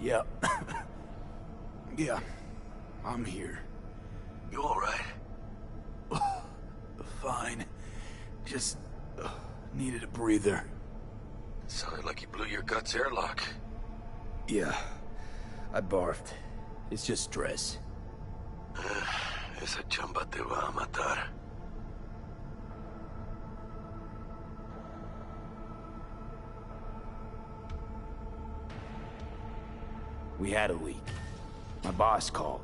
Yeah. Yeah, I'm here. You alright? Fine. Just needed a breather. Sounded like you blew your guts airlock. Yeah, I barfed. It's just stress. Esa chamba te va a matar. We had a leak. My boss called.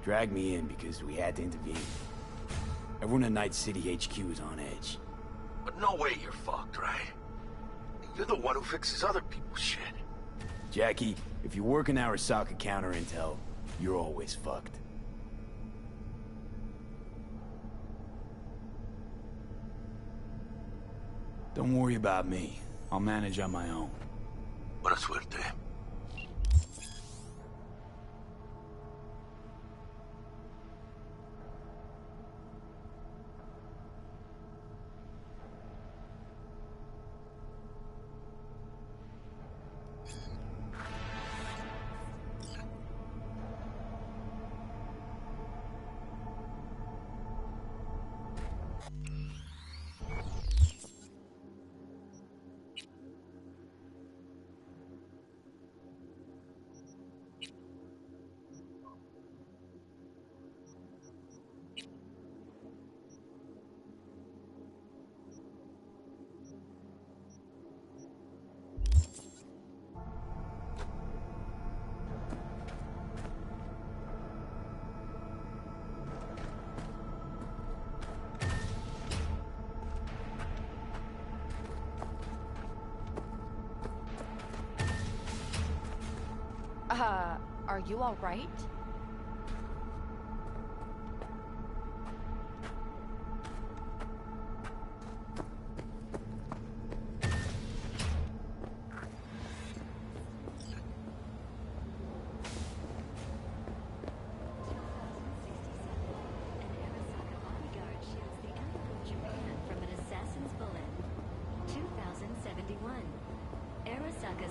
Dragged me in because we had to intervene. Everyone at Night City HQ is on edge. But no way you're fucked, right? You're the one who fixes other people's shit. Jackie, if you work in Arasaka counter intel, you're always fucked. Don't worry about me. I'll manage on my own. Buena suerte. Are you all right?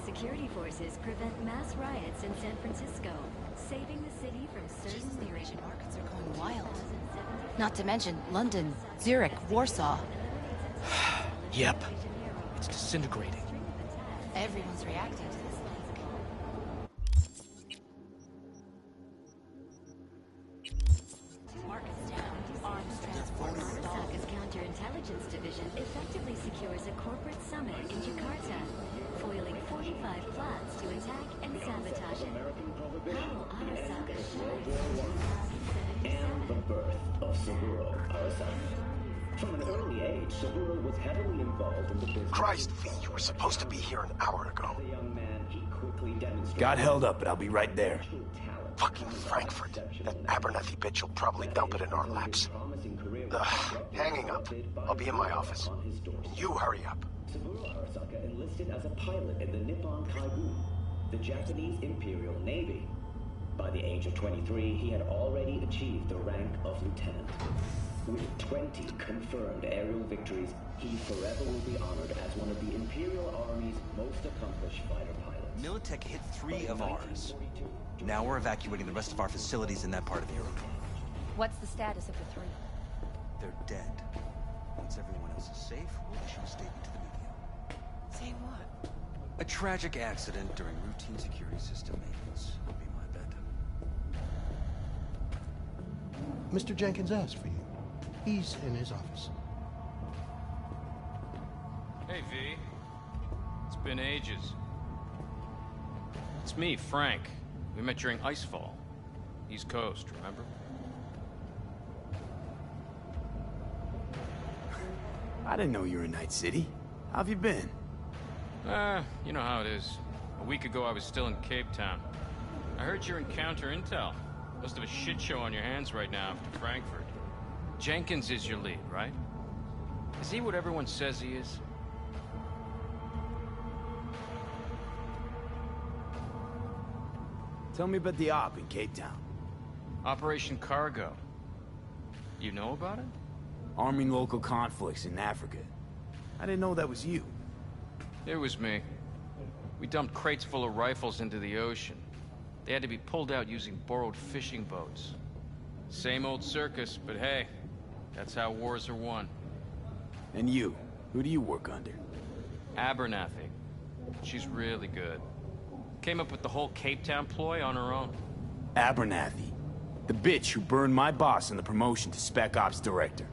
Security forces prevent mass riots in San Francisco, saving the city from certain Eurasian markets are going wild. Not to mention London, Zurich, Warsaw. Yep. It's disintegrating. Everyone's reacting to this thing. Markets down, arms transport. Arasaka's counterintelligence division effectively secures a corporate summit in Jakarta, foiling 45 plots to attack and sabotage it. How Arasaka And the birth of Saburo Arasaka. From an early age, Saburo was heavily involved in the business. Christ, V, you were supposed to be here an hour ago. As a young man, he quickly demonstrated Got held up, but I'll be right there. talent. Fucking Frankfurt. That Abernathy bitch will probably dump it in our laps. Ugh, hanging up. I'll be in my office. You hurry up. Saburo Arasaka enlisted as a pilot in the Nippon Kaibu, the Japanese Imperial Navy. By the age of 23, he had already achieved the rank of lieutenant. With 20 confirmed aerial victories, he forever will be honored as one of the Imperial Army's most accomplished fighter pilots. Militech hit 3 of ours. Now we're evacuating the rest of our facilities in that part of Europe. What's the status of the 3? They're dead. Once everyone else is safe, we'll issue a statement to the media. Say what? A tragic accident during routine security system maintenance would be my bet. Mr. Jenkins asked for you. He's in his office. Hey, V. It's been ages. It's me, Frank. We met during Icefall. East Coast, remember? I didn't know you were in Night City. How have you been? You know how it is. A week ago, I was still in Cape Town. I heard you're in counter intel. Must have a shit show on your hands right now after Frankfurt. Jenkins is your lead, right? Is he what everyone says he is? Tell me about the op in Cape Town. Operation Cargo. You know about it? Arming local conflicts in Africa. I didn't know that was you. It was me. We dumped crates full of rifles into the ocean. They had to be pulled out using borrowed fishing boats. Same old circus, but hey, that's how wars are won. And you? Who do you work under? Abernathy. She's really good. Came up with the whole Cape Town ploy on her own. Abernathy. The bitch who burned my boss in the promotion to Spec Ops Director.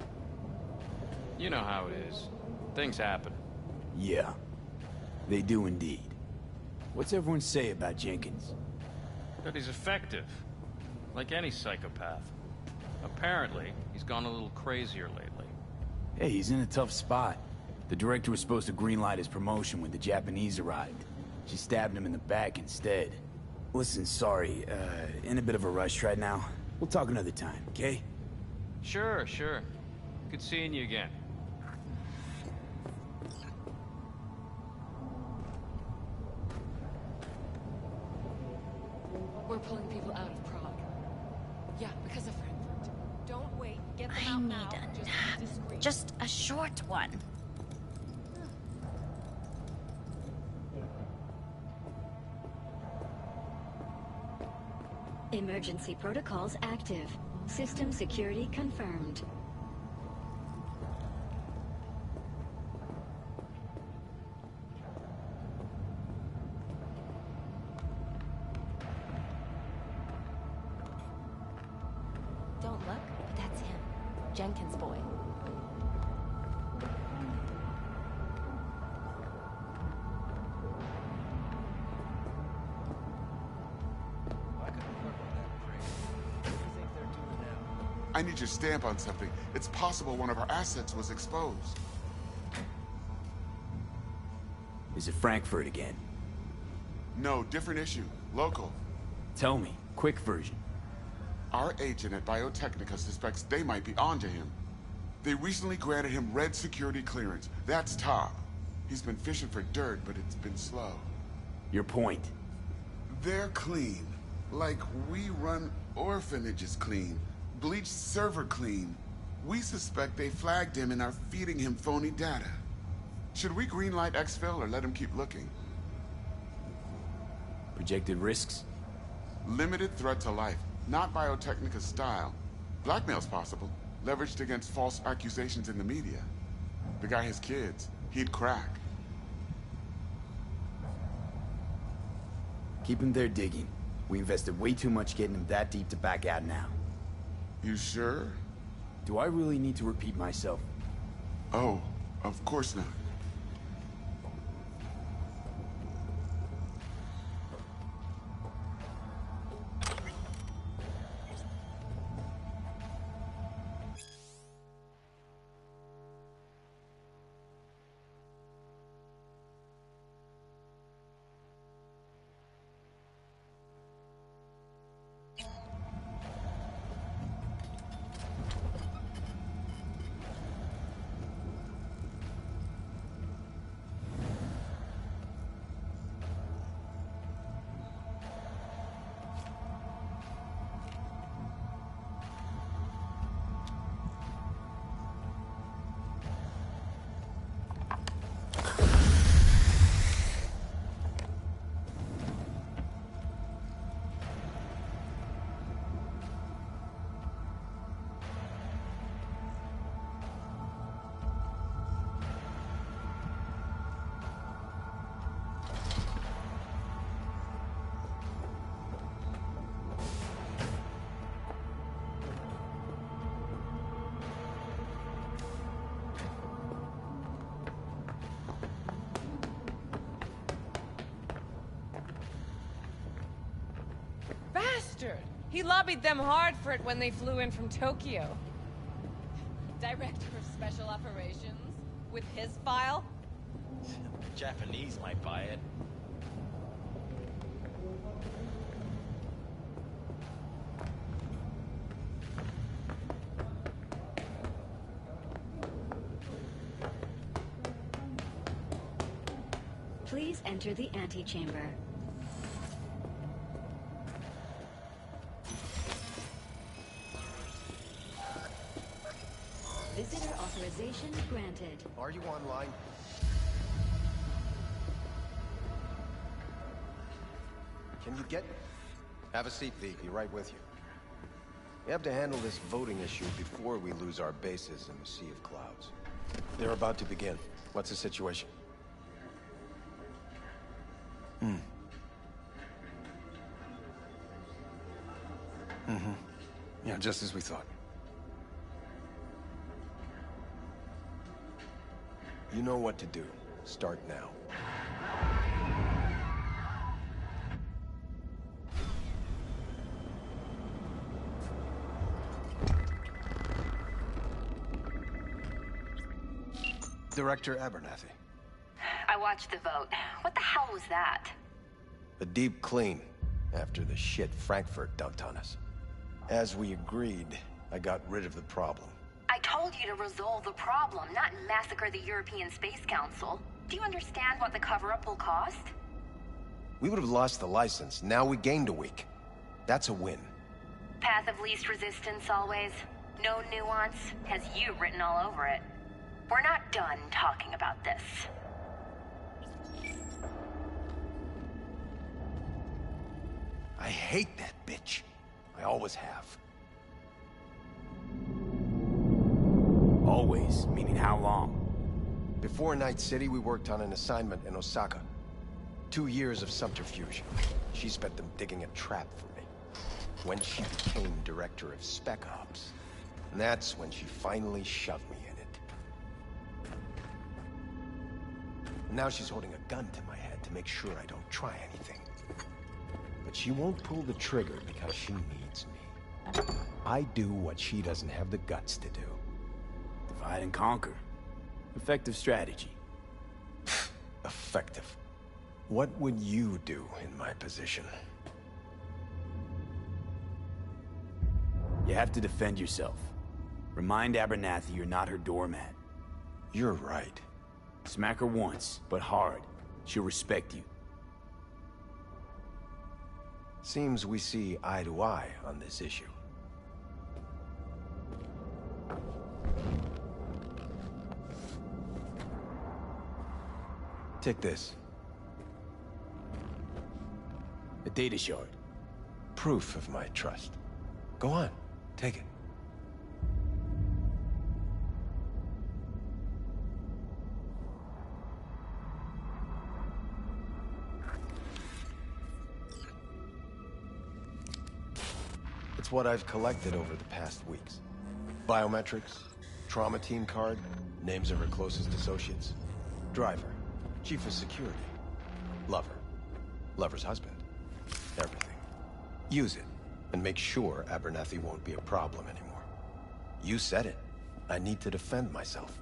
You know how it is. Things happen. Yeah. They do indeed. What's everyone say about Jenkins? That he's effective. Like any psychopath. Apparently, he's gone a little crazier lately. Hey, he's in a tough spot. The director was supposed to greenlight his promotion when the Japanese arrived. She stabbed him in the back instead. Listen, sorry, in a bit of a rush right now. We'll talk another time, okay? Sure, sure. Good seeing you again. We're pulling people out of Prague. Yeah, because of Frankfurt. Don't wait. Get them I out need now. a Just be discreet. nap. Just a short one. Emergency protocols active. System security confirmed. Don't look, but that's him. Jenkins' boy. I need your stamp on something. It's possible one of our assets was exposed. Is it Frankfurt again? No, different issue. Local. Tell me, quick version. Our agent at Biotechnica suspects they might be onto him. They recently granted him red security clearance. That's top. He's been fishing for dirt, but it's been slow. Your point? They're clean. Like we run orphanages clean. Bleach server clean. We suspect they flagged him and are feeding him phony data. Should we greenlight exfil or let him keep looking? Projected risks? Limited threat to life. Not Biotechnica's style. Blackmail's possible. Leveraged against false accusations in the media. The guy has kids. He'd crack. Keep him there digging. We invested way too much getting him that deep to back out now. You sure? Do I really need to repeat myself? Oh, of course not. He lobbied them hard for it when they flew in from Tokyo. Director of Special Operations? With his file? The Japanese might buy it. Please enter the antechamber. Visitor authorization granted. Are you online? Can you get... Have a seat, V. Be right with you. We have to handle this voting issue before we lose our bases in the sea of clouds. They're about to begin. What's the situation? Yeah, just as we thought. You know what to do. Start now. Director Abernathy. I watched the vote. What the hell was that? A deep clean after the shit Frankfurt dumped on us. As we agreed, I got rid of the problem. I told you to resolve the problem, not massacre the European Space Council. Do you understand what the cover-up will cost? We would have lost the license. Now we gained a week. That's a win. Path of least resistance always. No nuance. Has you written all over it. We're not done talking about this. I hate that bitch. I always have. Always? Meaning how long? Before Night City, we worked on an assignment in Osaka. 2 years of subterfuge. She spent them digging a trap for me. When she became director of Spec Ops. And that's when she finally shoved me in it. Now she's holding a gun to my head to make sure I don't try anything. But she won't pull the trigger because she needs me. I do what she doesn't have the guts to do. Divide and conquer. Effective strategy. Effective. What would you do in my position? You have to defend yourself. Remind Abernathy you're not her doormat. You're right. Smack her once, but hard. She'll respect you. Seems we see eye to eye on this issue. Take this. A data shard. Proof of my trust. Go on, take it. It's what I've collected over the past weeks. Biometrics, trauma team card, names of her closest associates. Driver, chief of security, lover, lover's husband, everything. Use it, and make sure Abernathy won't be a problem anymore. You said it. I need to defend myself.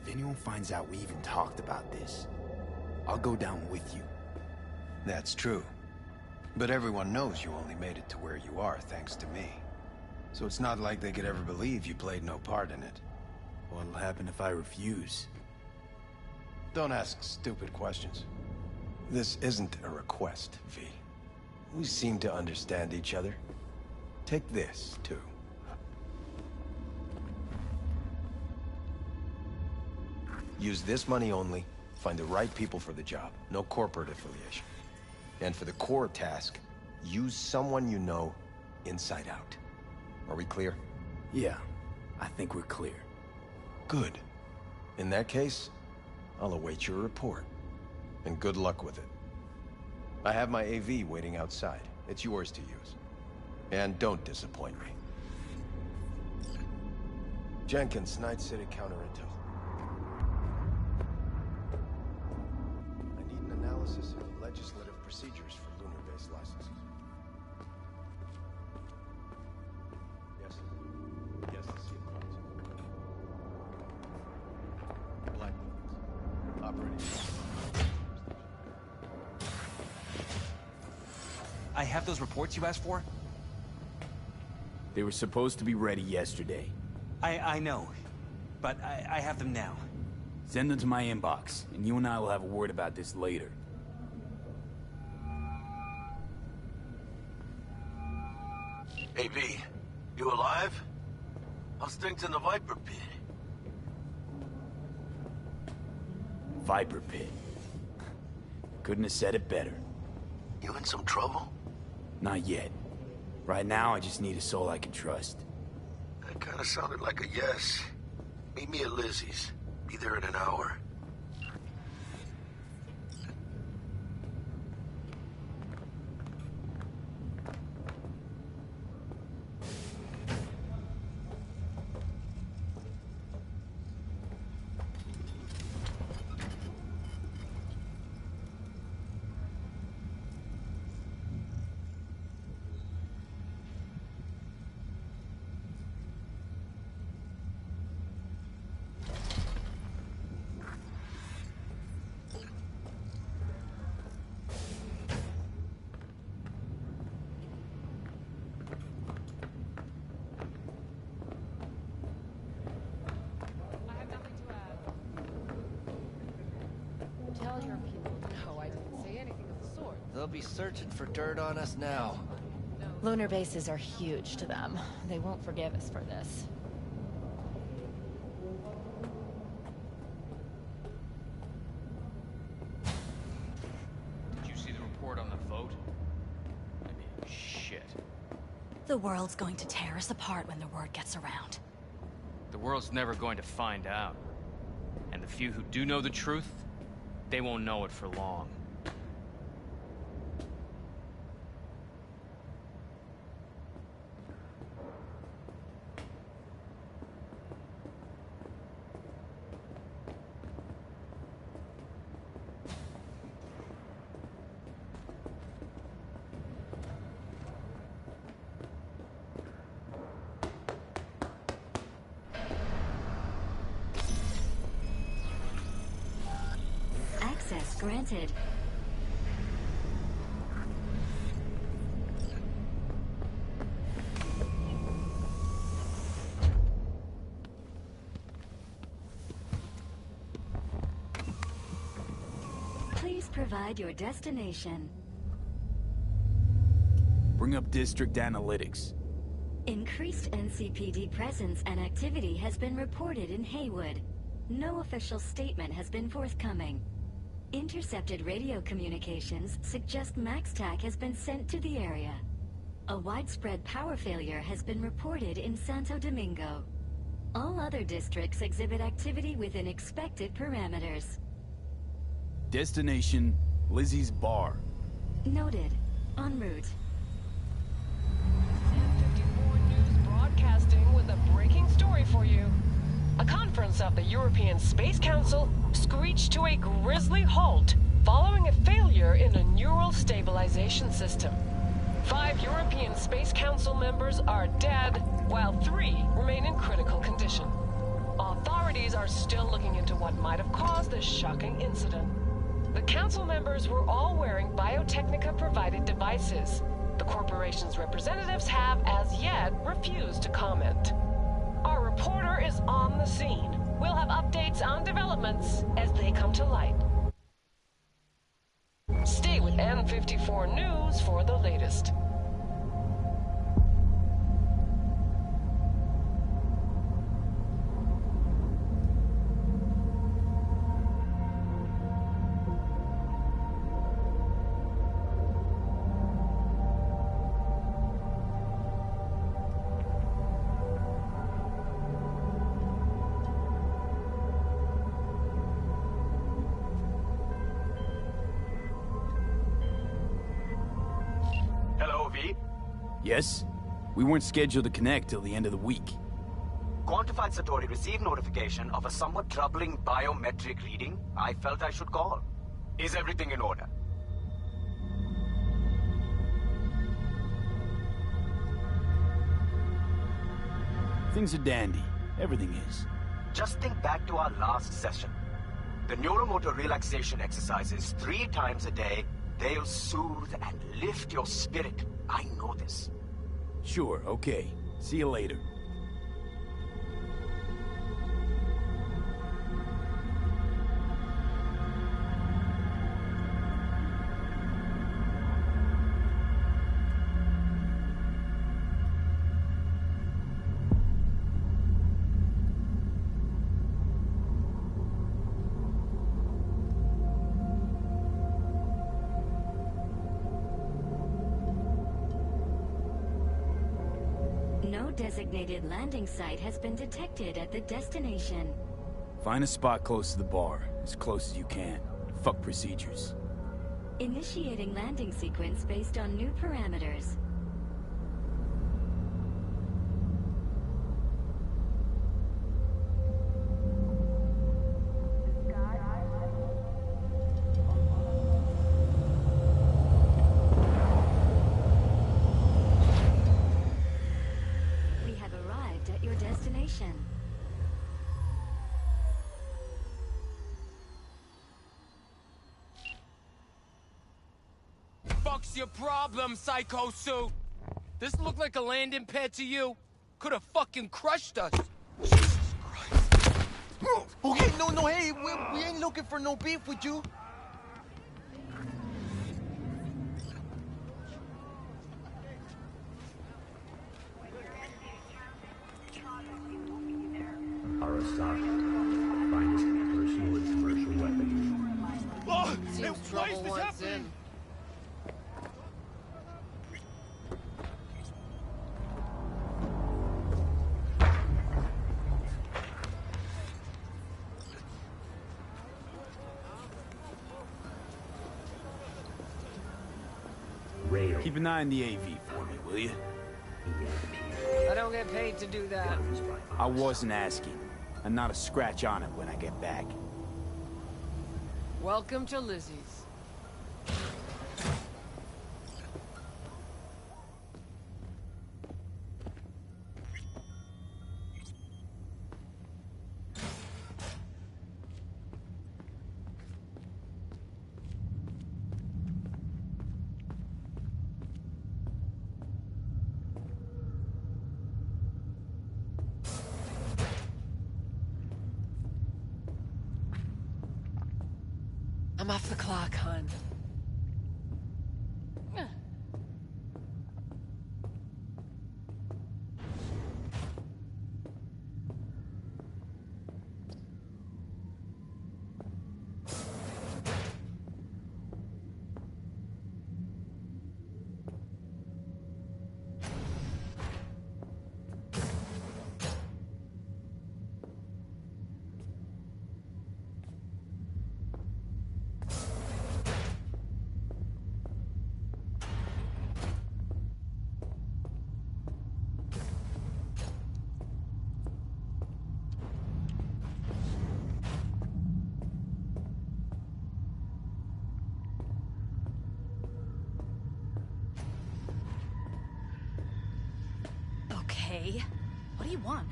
If anyone finds out we even talked about this, I'll go down with you. That's true. But everyone knows you only made it to where you are thanks to me. So it's not like they could ever believe you played no part in it. What'll happen if I refuse? Don't ask stupid questions. This isn't a request, V. We seem to understand each other. Take this, too. Use this money only, find the right people for the job, no corporate affiliation. And for the core task, use someone you know inside out. Are we clear? Yeah, I think we're clear. Good. In that case, I'll await your report. And good luck with it. I have my AV waiting outside. It's yours to use. And don't disappoint me. Jenkins, Night City Counter Intel. I need an analysis of legislative procedures for lunar-based licenses. Yes. Yes, the seal cards. Black buildings. Operating. I have those reports you asked for? They were supposed to be ready yesterday. I know, but I have them now. Send them to my inbox, and you and I will have a word about this later. Hey, V, you alive? How's things in the Viper Pit? Viper Pit. Couldn't have said it better. You in some trouble? Not yet. Right now, I just need a soul I can trust. That kind of sounded like a yes. Meet me at Lizzie's. Be there in an hour. Tell your people no, I didn't say anything of the sort. They'll be searching for dirt on us now. Lunar bases are huge to them. They won't forgive us for this. Did you see the report on the vote? I mean, shit. The world's going to tear us apart when the word gets around. The world's never going to find out. And the few who do know the truth, they won't know it for long. Access granted. Please provide your destination. Bring up district analytics. Increased NCPD presence and activity has been reported in Haywood. No official statement has been forthcoming. Intercepted radio communications suggest MaxTac has been sent to the area. A widespread power failure has been reported in Santo Domingo. All other districts exhibit activity within expected parameters. Destination, Lizzie's bar. Noted. En route. 1054 News broadcasting with a breaking story for you. A conference of the European Space Council screeched to a grisly halt following a failure in a neural stabilization system. 5 European Space Council members are dead, while 3 remain in critical condition. Authorities are still looking into what might have caused this shocking incident. The council members were all wearing Biotechnica-provided devices. The corporation's representatives have, as yet, refused to comment. Our reporter is on the scene. We'll have updates on developments as they come to light. Stay with N54 News for the latest. Yes? We weren't scheduled to connect till the end of the week. Quantified Satori received notification of a somewhat troubling biometric reading. I felt I should call. Is everything in order? Things are dandy. Everything is. Just think back to our last session. The neuromotor relaxation exercises 3 times a day. They'll soothe and lift your spirit. I know this. Sure, okay. See you later. Designated landing site has been detected at the destination. Find a spot close to the bar, as close as you can. Fuck procedures. Initiating landing sequence based on new parameters. What's your problem, Psycho Suit? This look like a landing pad to you? Could have fucking crushed us. Jesus Christ. Okay, no, hey, we ain't looking for no beef with you. Arasaka, finest personal and commercial weapons. Oh, seems trouble once in. Keep an eye on the AV for me, will you? I don't get paid to do that. I wasn't asking. And not a scratch on it when I get back. Welcome to Lizzie's. off the clock, hon. Okay. What do you want?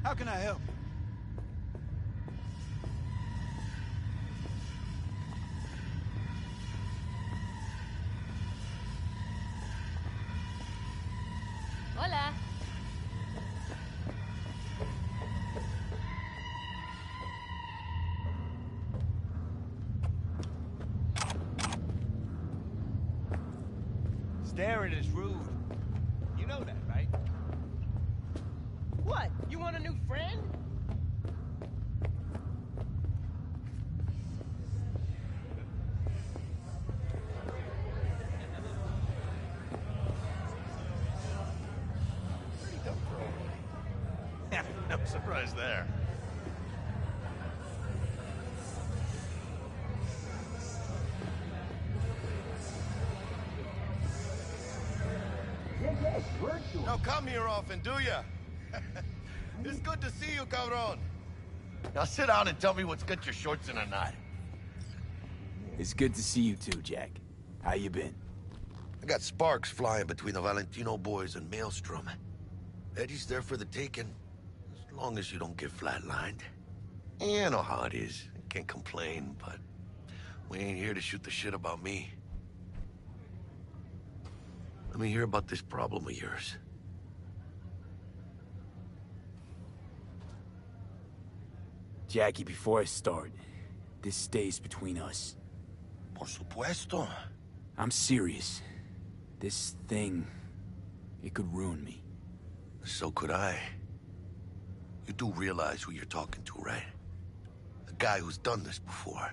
How can I help? Hola. Staring is rude. You know that, right? What? You want a new friend? Pretty dumb for old boy. Yeah, no surprise there. Don't come here often, do ya? It's good to see you, cabron. Now sit down and tell me what's got your shorts in a knot. It's good to see you too, Jack. How you been? I got sparks flying between the Valentino boys and Maelstrom. Eddie's there for the taking, as long as you don't get flatlined. You know how it is. I can't complain, but we ain't here to shoot the shit about me. Let me hear about this problem of yours. Jackie, before I start, this stays between us. Por supuesto. I'm serious. This thing, it could ruin me. So could I. You do realize who you're talking to, right? A guy who's done this before.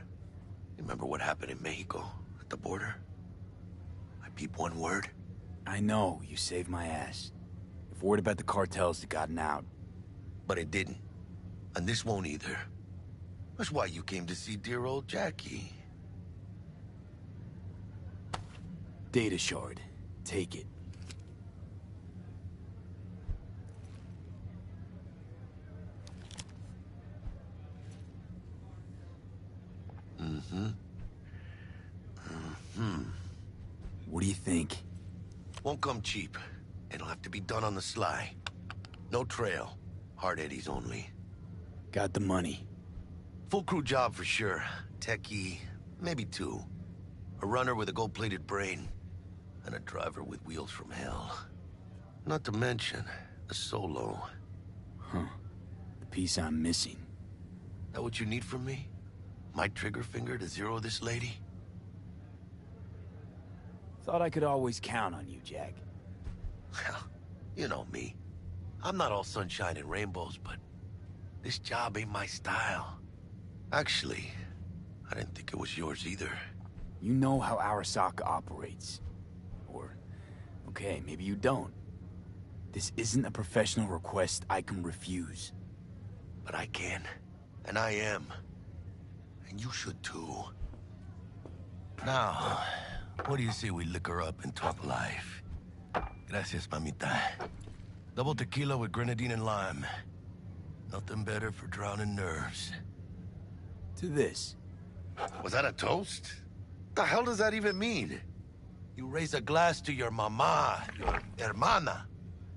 You remember what happened in Mexico, at the border? I peep one word. I know, you saved my ass. If word about the cartels had gotten out. But it didn't. And this won't either. That's why you came to see dear old Jackie. Data shard. Take it. What do you think? Won't come cheap. It'll have to be done on the sly. No trail. Hard eddies only. Got the money. Full crew job for sure. Techie, maybe two. A runner with a gold-plated brain. And a driver with wheels from hell. Not to mention, a solo. Huh. The piece I'm missing. That what you need from me? My trigger finger to zero this lady? Thought I could always count on you, Jack. Well, you know me. I'm not all sunshine and rainbows, but this job ain't my style. Actually, I didn't think it was yours either. You know how Arasaka operates. Or, okay, maybe you don't. This isn't a professional request I can refuse. But I can. And I am. And you should too. Now, what do you say we liquor up and talk life? Gracias, mamita. Double tequila with grenadine and lime. Nothing better for drowning nerves. To this. Was that a toast? The hell does that even mean? You raise a glass to your mama, your hermana,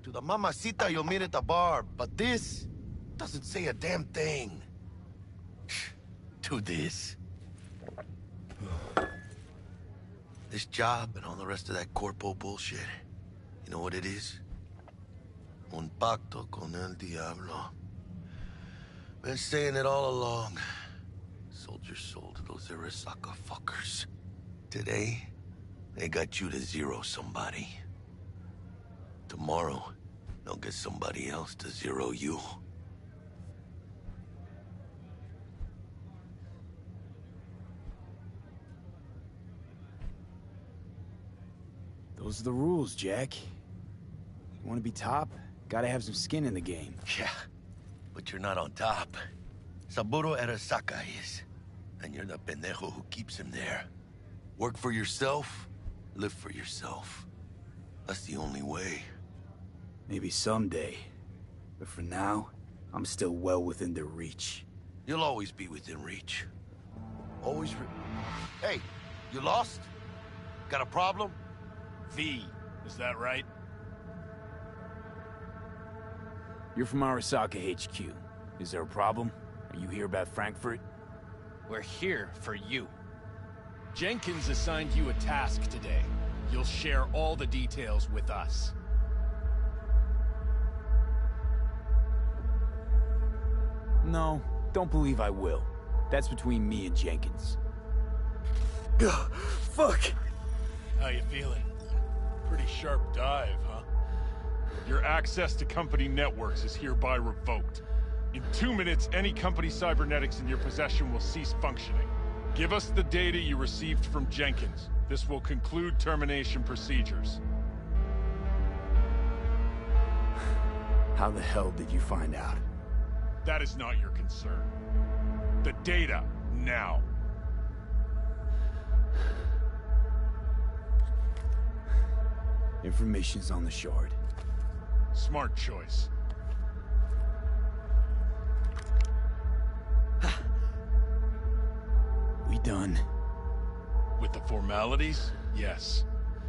to the mamacita you'll meet at the bar, but this doesn't say a damn thing. To this. This job and all the rest of that corpo bullshit, you know what it is? Un pacto con el diablo. Been saying it all along. Sold your soul to those Arasaka fuckers. Today, they got you to zero somebody. Tomorrow, they'll get somebody else to zero you. Those are the rules, Jack. You want to be top? Gotta have some skin in the game. Yeah, but you're not on top. Saburo Arasaka is. And you're the pendejo who keeps him there. Work for yourself, live for yourself. That's the only way. Maybe someday. But for now, I'm still well within their reach. You'll always be within reach. Always Hey, you lost? Got a problem? V, is that right? You're from Arasaka HQ. Is there a problem? Are you here about Frankfurt? We're here for you. Jenkins assigned you a task today. You'll share all the details with us. No, don't believe I will. That's between me and Jenkins. Ugh, fuck! How you feeling? Pretty sharp dive, huh? Your access to company networks is hereby revoked. In 2 minutes, any company cybernetics in your possession will cease functioning. Give us the data you received from Jenkins. This will conclude termination procedures. How the hell did you find out? That is not your concern. The data, now. Information's on the shard. Smart choice. We done? With the formalities, yes.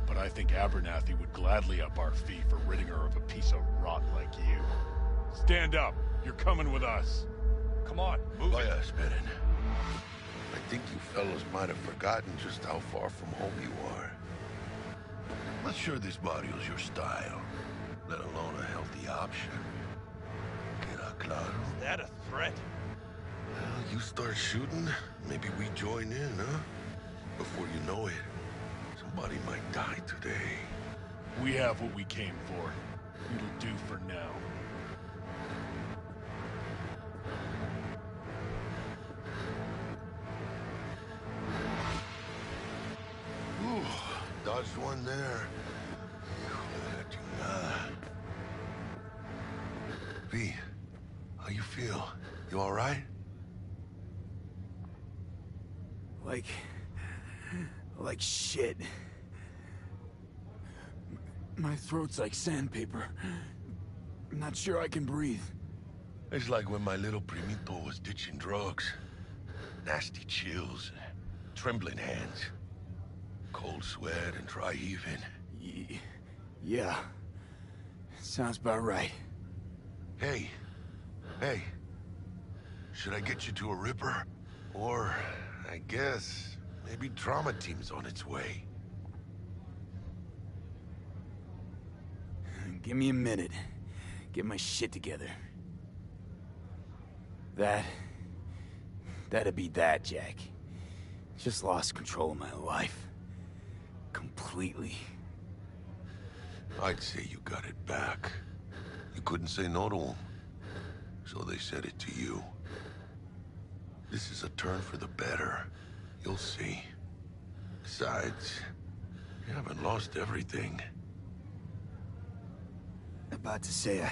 But I think Abernathy would gladly up our fee for ridding her of a piece of rot like you. Stand up. You're coming with us. Come on, move it. Spirin. I think you fellows might have forgotten just how far from home you are. Not sure this barrio's your style, let alone a healthy option. Queda claro? Is that a threat? Well, you start shooting, maybe we join in, huh? Before you know it, somebody might die today. We have what we came for. It'll do for now. Ooh, dodged one there. V, how you feel? You all right? Like shit. My throat's like sandpaper. I'm not sure I can breathe. It's like when my little primito was ditching drugs. Nasty chills, trembling hands, cold sweat and dry heaving. Yeah. Sounds about right. Hey. Should I get you to a Ripper? Or, I guess, maybe trauma team's on its way. Give me a minute. Get my shit together. That'd be that, Jack. Just lost control of my life. Completely. I'd say you got it back. You couldn't say no to them. So they said it to you. This is a turn for the better. You'll see. Besides, you haven't lost everything. About to say I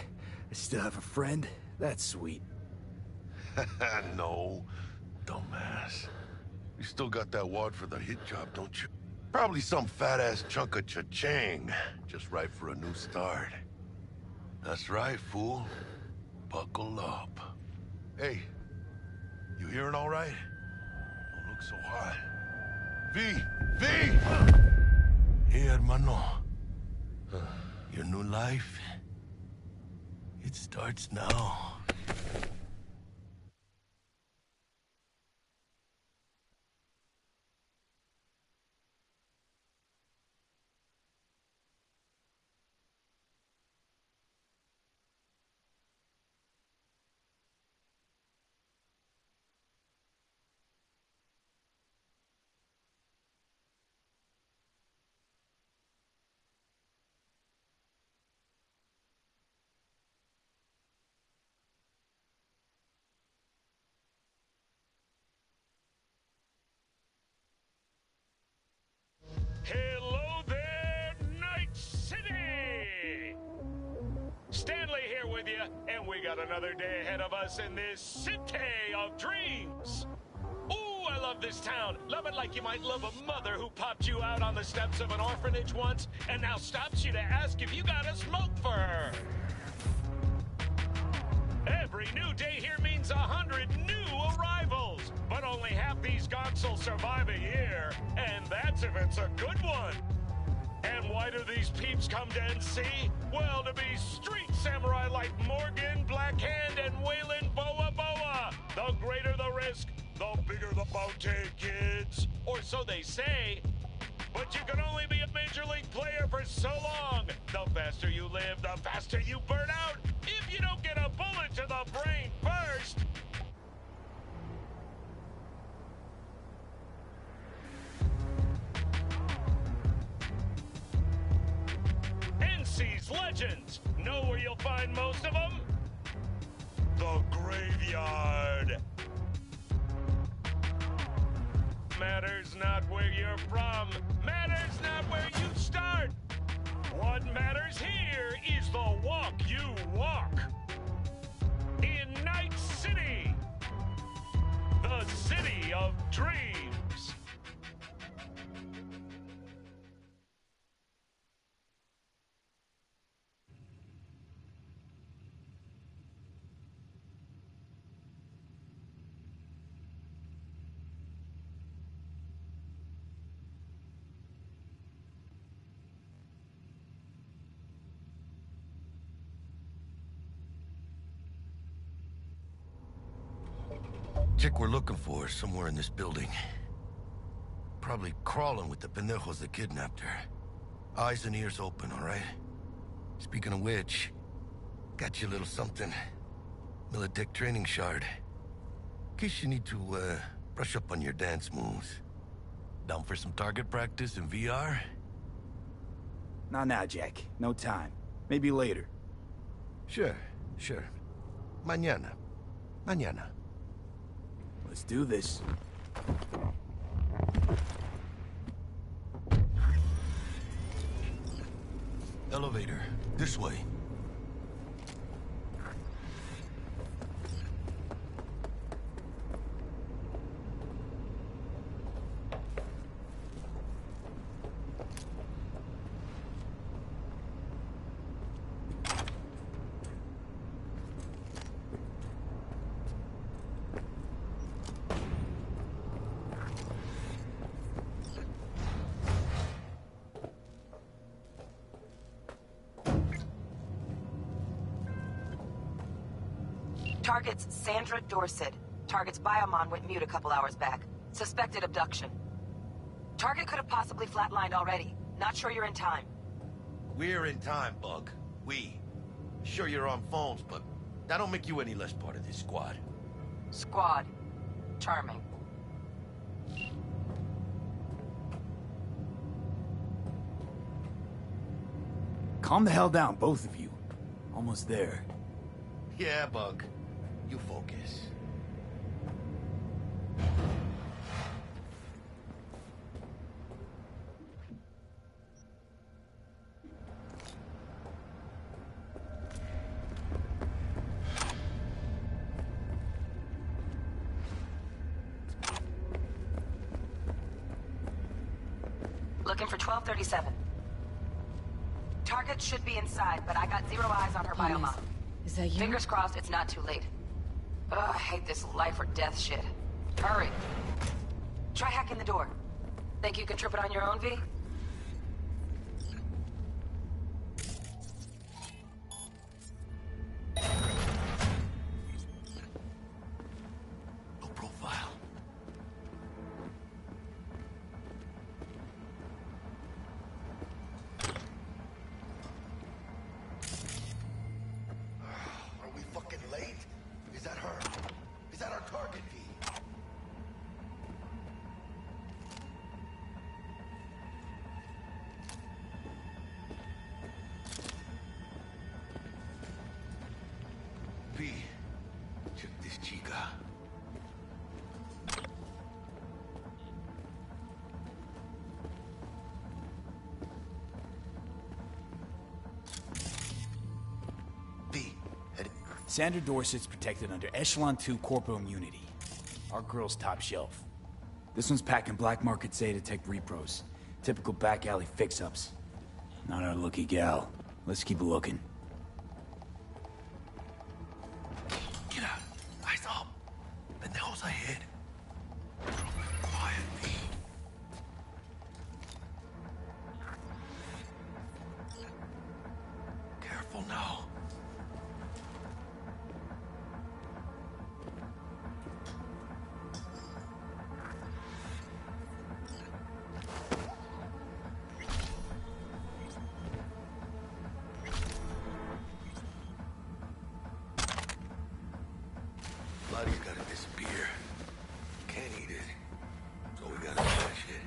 still have a friend? That's sweet. No, dumbass. You still got that wad for the hit job, don't you? Probably some fat-ass chunk of cha-ching. Just right for a new start. That's right, fool. Buckle up. Hey, you hearing all right? Don't look so hot. V! Hey, hermano. Your new life, it starts now. got another day ahead of us in this city of dreams. Ooh, I love this town. Love it like you might love a mother who popped you out on the steps of an orphanage once and now stops you to ask if you got a smoke for her. Every new day here means 100 new arrivals, but only half these gonks will survive a year, and that's if it's a good one. And why do these peeps come to NC? Well, to be street samurai like Morgan, Blackhand, and Waylon Boa Boa. The greater the risk, the bigger the bounty, kids. Or so they say. But you can only be a major league player for so long. The faster you live, the faster you burn out. If you don't get a bullet to the brain first. NC's legends. Know where you'll find most of them? The graveyard. Matters not where you're from. Matters not where you start. What matters here is the walk you walk. In Night City. The city of dreams. Chick we're looking for is somewhere in this building. Probably crawling with the pendejos that kidnapped her. Eyes and ears open, all right? Speaking of which, got you a little something. Militech training shard. In case you need to, brush up on your dance moves. Down for some target practice in VR? Not now, Jack. No time. Maybe later. Sure. Mañana. Let's do this. Elevator. This way. Target's Sandra Dorset. Target's biomon went mute a couple hours back. Suspected abduction. Target could have possibly flatlined already. Not sure you're in time. We're in time, Bug. We. Sure you're on phones, but that don't make you any less part of this squad. Squad. Charming. Calm the hell down, both of you. Almost there. Yeah, Bug. You focus. Looking for 1237. Target should be inside, but I got zero eyes on her biomon. Is that you? Fingers crossed it's not too late. Ugh, I hate this life or death shit. Hurry. Try hacking the door. Think you can trip it on your own, V? Low profile. Are we fucking late? Is that her? Is that our target, V? Sandra Dorset's protected under Echelon 2 corporal immunity. Our girl's top shelf. This one's packing black market say to tech repros. Typical back alley fix-ups. Not our lucky gal. Let's keep looking. Get out. Eyes up. Pendejos ahead. Quietly. Careful now. Bloody gotta disappear. Can't eat it. So we gotta finish it.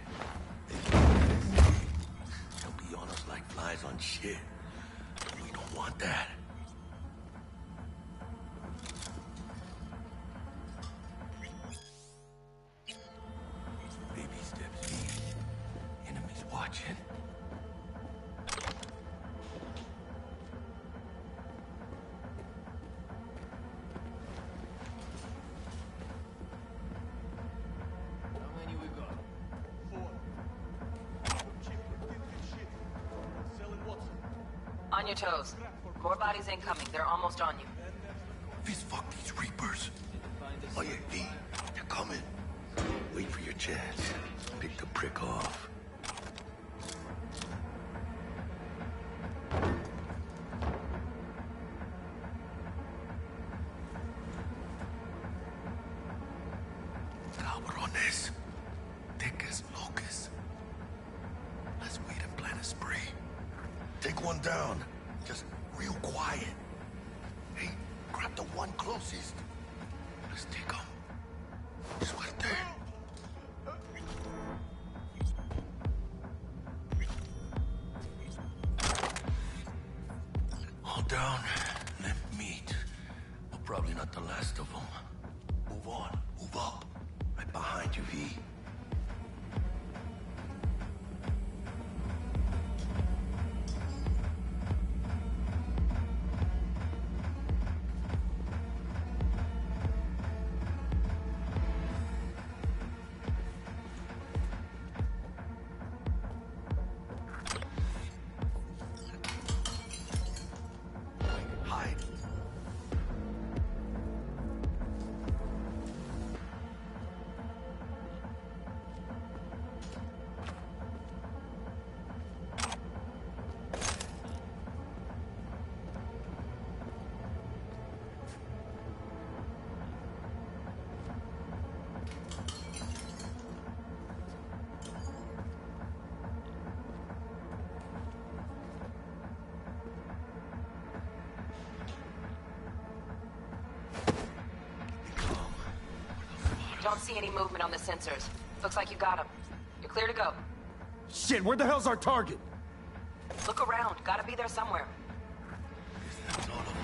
They'll be on us like flies on shit. We don't want that. Baby steps, V. Enemies watching. On your toes. More bodies incoming. They're almost on you. Fist fuck these Reapers. Oh yeah, V. They're coming. Wait for your chance. Pick the prick off. Cabrones. Thick as locusts. Let's wait and plan a spree. Take one down. Just real quiet. Hey, grab the one closest. Let's take him. Suerte. All down. Let meet. Well, probably not the last of them. Move on. Move up. Right behind you, V. Hide. Don't see any movement on the sensors. Looks like you got them. You're clear to go. Shit, where the hell's our target? Look around. Gotta be there somewhere. That's all of them.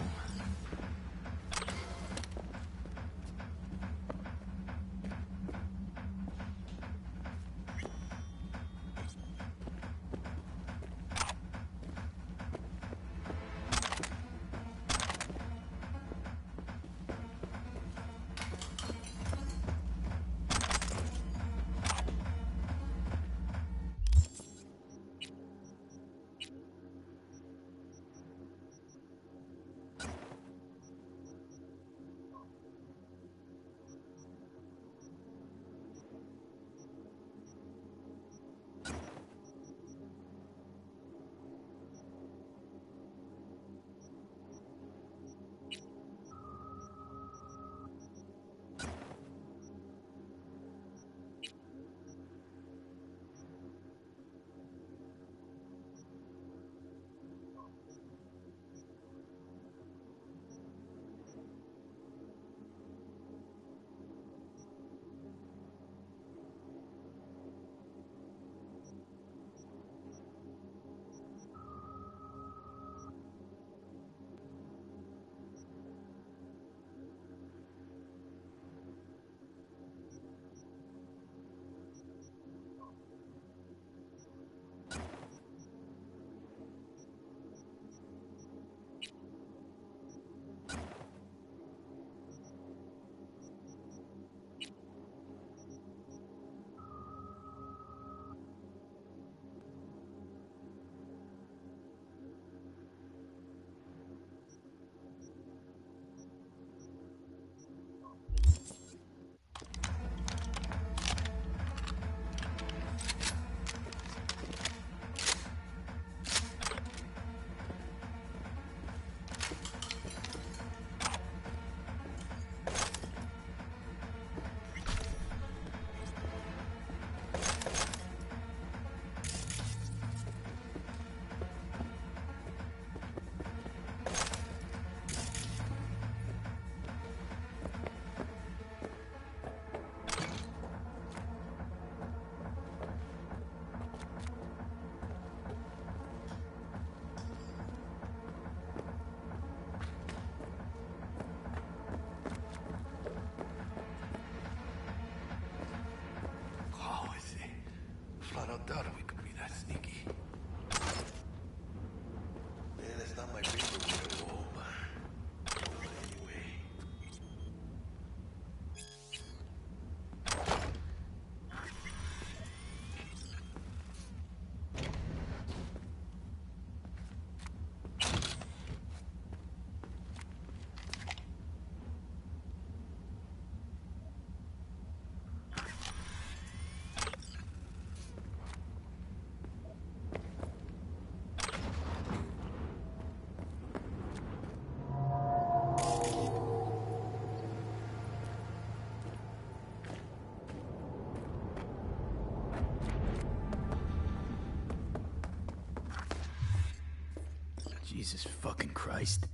Jesus fucking Christ.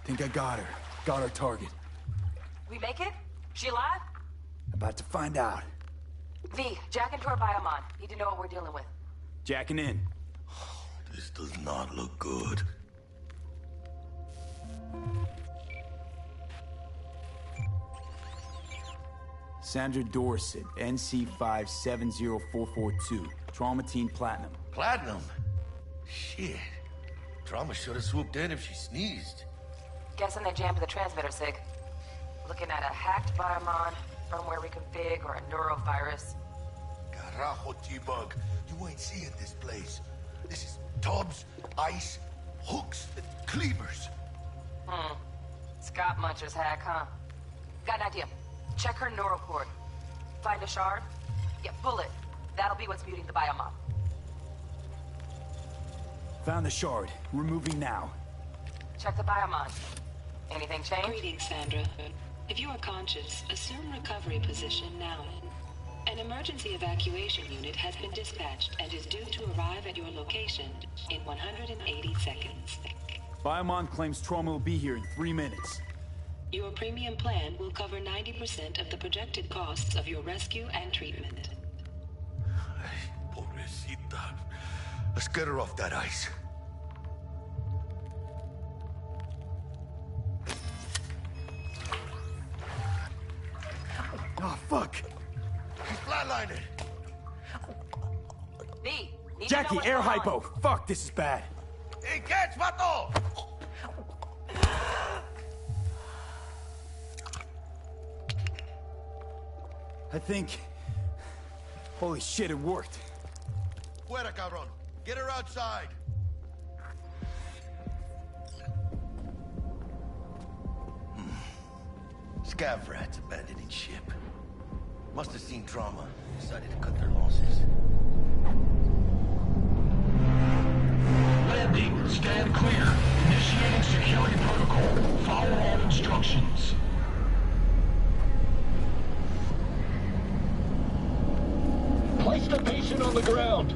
Think I got her. Got our target. We make it? She alive? About to find out. V, jack into her biomon. Need to know what we're dealing with. Jacking in. This does not look good. Sandra Dorset, NC570442. Trauma Team Platinum. Platinum? Shit. Trauma should have swooped in if she sneezed. Guessing they jammed the transmitter, Sig. Looking at a hacked biomon, firmware reconfig, or a neurovirus. Carajo, T-Bug. You ain't seeing this place. This is tubs, ice, hooks, and cleavers. Scott Muncher's hack, huh? Got an idea. Check her neural cord. Find a shard? Yeah, pull it. That'll be what's muting the biomon. Found the shard. We're moving now. Check the biomon. Anything change? Greetings, Sandra. If you are conscious, assume recovery position now. An emergency evacuation unit has been dispatched and is due to arrive at your location in 180 seconds. Biomon claims Trauma will be here in 3 minutes. Your premium plan will cover 90% of the projected costs of your rescue and treatment. Pobrecita. Let's get her off that ice. Oh, fuck! She's flatlining. V, need Jackie, to know what's air going on. hypo! Fuck, this is bad. Hey, catch, vato! I think... Holy shit, it worked. Fuera, cabrón. Get her outside. Scav rats abandoning ship. Must have seen Trauma. Decided to cut their losses. Landing. Stand clear. Initiating security protocol. Follow all instructions. Place the patient on the ground.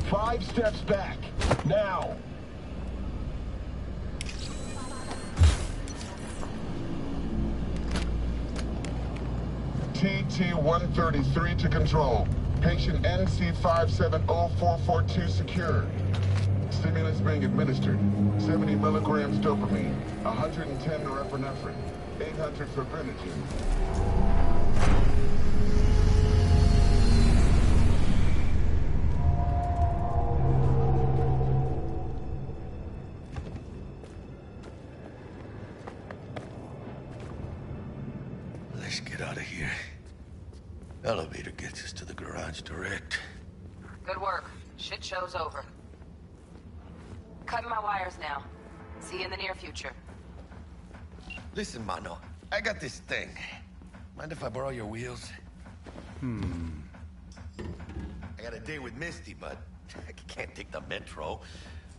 Five steps back. Now. TT-133 to control. Patient NC570442 secured. Stimulants being administered. 70 milligrams dopamine, 110 norepinephrine, 800 fibrinogen. Let's get out of here. Elevator gets us to the garage direct. Good work. Shit show's over. Cutting my wires now. See you in the near future. Listen, mano. I got this thing. Mind if I borrow your wheels? I got a date with Misty, but I can't take the metro.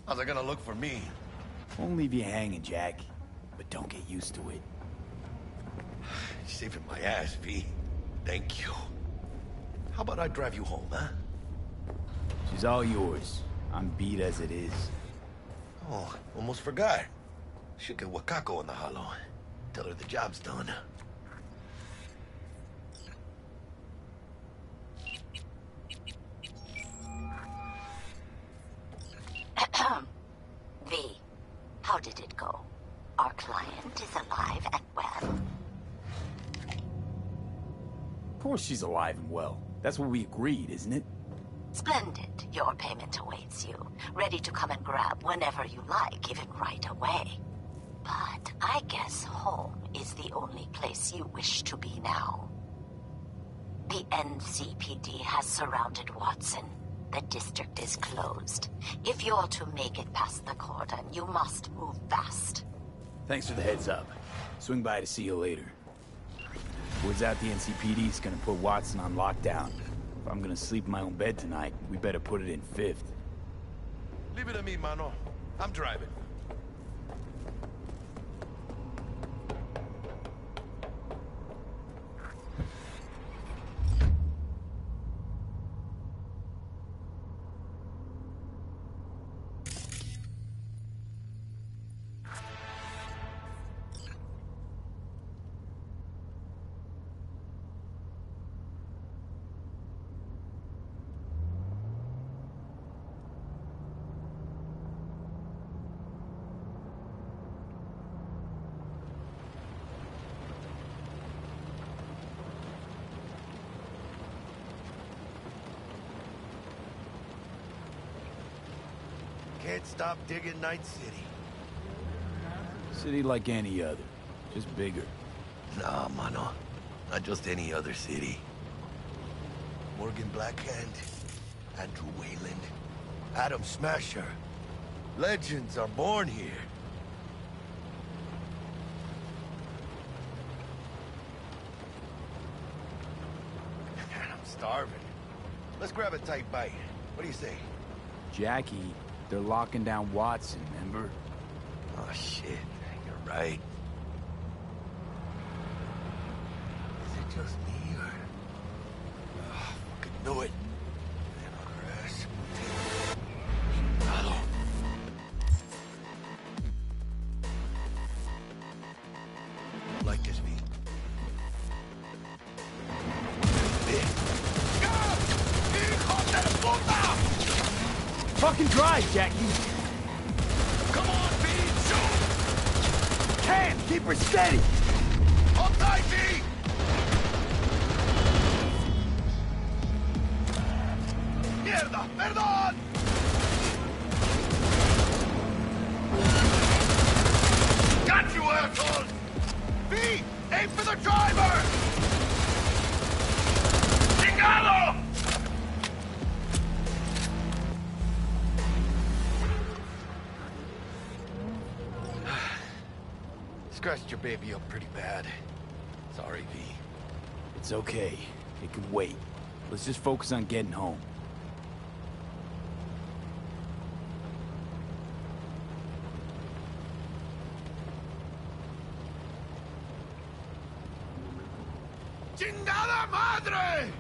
How's it gonna look for me? Won't leave you hanging, Jack. But don't get used to it. You're saving my ass, V. Thank you. How about I drive you home, huh? She's all yours. I'm beat as it is. Oh, almost forgot. Should get Wakako in the hollow. Tell her the job's done. V, how did it go? Our client is alive and well. Of course she's alive and well. That's what we agreed, isn't it? Splendid. Your payment awaits you. Ready to come and grab whenever you like, even right away. But I guess home is the only place you wish to be now. The NCPD has surrounded Watson. The district is closed. If you're to make it past the cordon, you must move fast. Thanks for the heads up. Swing by to see you later. Word's out the NCPD's gonna put Watson on lockdown. If I'm gonna sleep in my own bed tonight, we better put it in 5th. Leave it to me, mano. I'm driving. can't stop digging Night City. City like any other, just bigger. Nah, mano. Not just any other city. Morgan Blackhand, Andrew Wayland, Adam Smasher. Legends are born here. I'm starving. Let's grab a tight bite. What do you say? Jackie, they're locking down Watson, remember? Oh, shit. You're right. Is it just me, or... Oh, fucking knew it. Man on her ass. Hello. Like this, V. Fucking drive, Jackie! Come on, V! Shoot! Can't! Keep her steady! Hold tight, V! Mierda! Perdón! Got you, asshole! V! Aim for the driver! Chingado! Scratched your baby up pretty bad. Sorry, V. It's okay. It can wait. Let's just focus on getting home. ¡Chingada madre!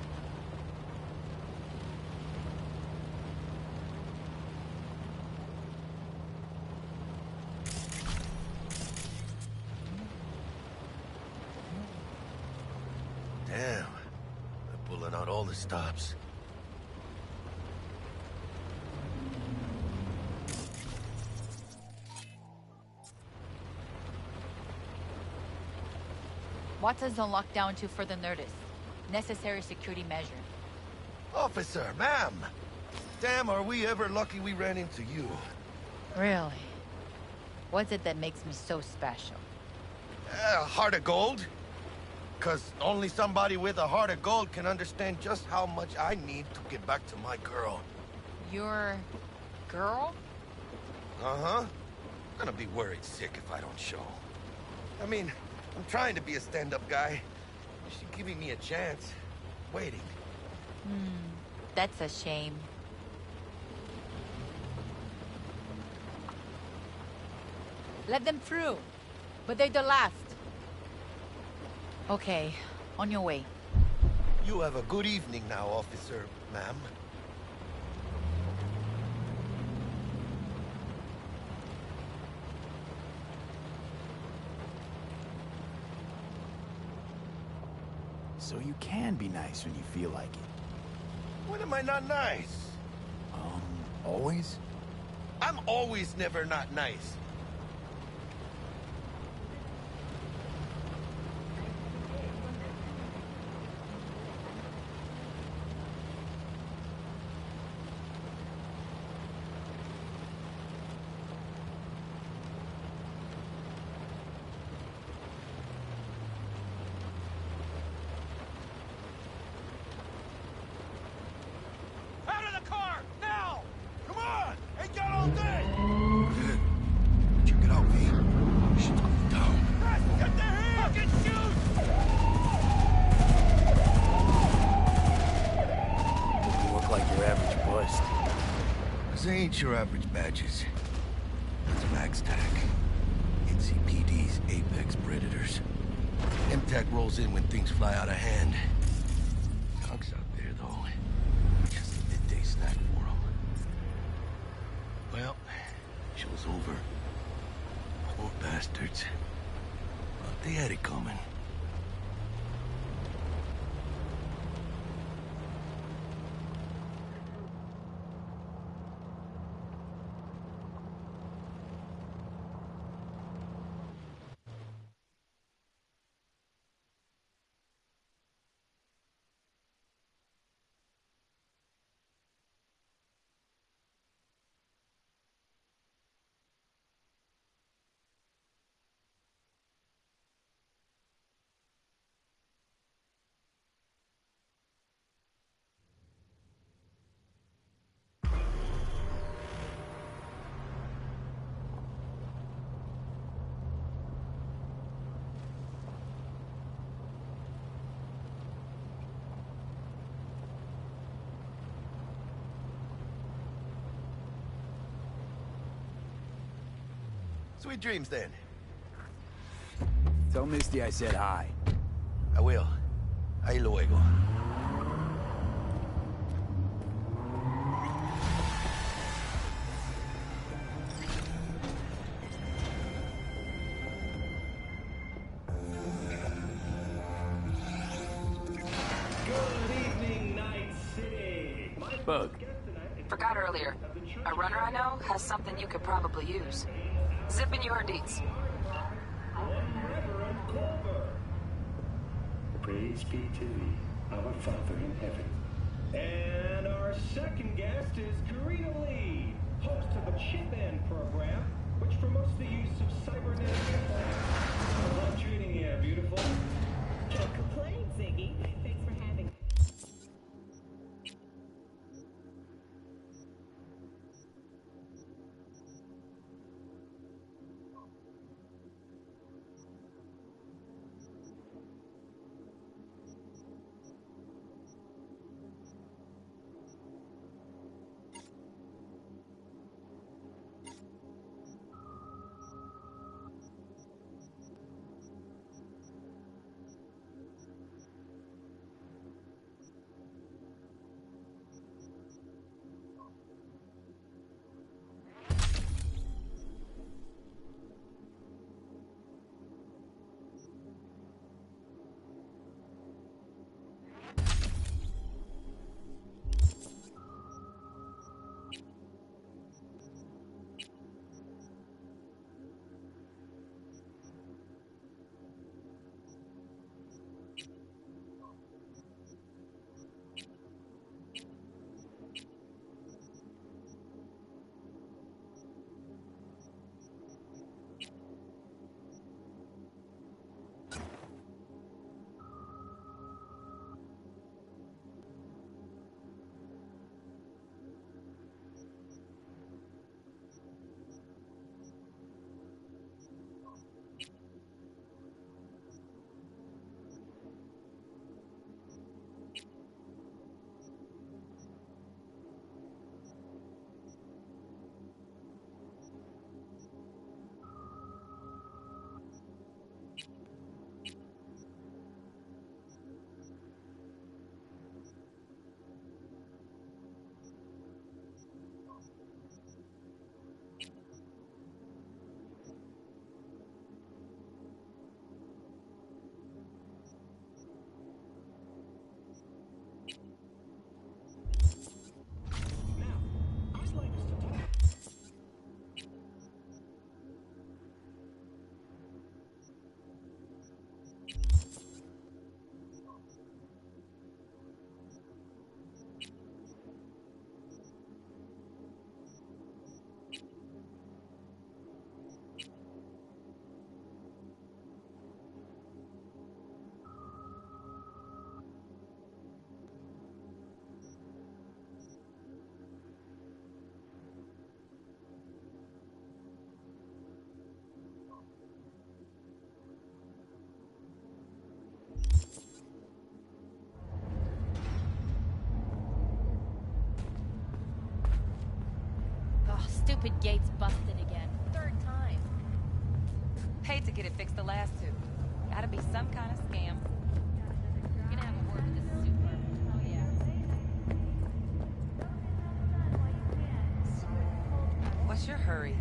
Damn. They're pulling out all the stops. Watson's on lockdown to further notice. Necessary security measure. Officer, ma'am! Damn, are we ever lucky we ran into you. Really? What's it that makes me so special? Heart of gold? Cause only somebody with a heart of gold can understand just how much I need to get back to my girl. Your... girl? Uh-huh. Gonna be worried sick if I don't show. I mean, I'm trying to be a stand-up guy. She's giving me a chance. Waiting. That's a shame. Let them through. But they're the last. Okay, on your way. You have a good evening now, officer, ma'am. So you can be nice when you feel like it. When am I not nice? Always? I'm always never not nice. Ain't your average badges. It's MaxTac. NCPD's apex predators. MTAC rolls in when things fly out of hand. Punks out there, though. Just a midday snack for them. Well, show's over. Poor bastards. But they had it coming. Sweet dreams, then. Tell Misty I said hi. I will. Ahí luego. Bug. Forgot earlier. A runner I know has something you could probably use. Zip in your deets. Praise be to thee, our Father in heaven. And our second guest is Karina Lee, host of the Chip In program, which promotes the use of cybernetic implants. I love treating you, beautiful. Can't complain, Ziggy. Thanks for having me. Stupid gate's busted again. Third time. Paid to get it fixed the last two. Gotta be some kind of scam. Gonna have a word with this super. Oh yeah. What's your hurry?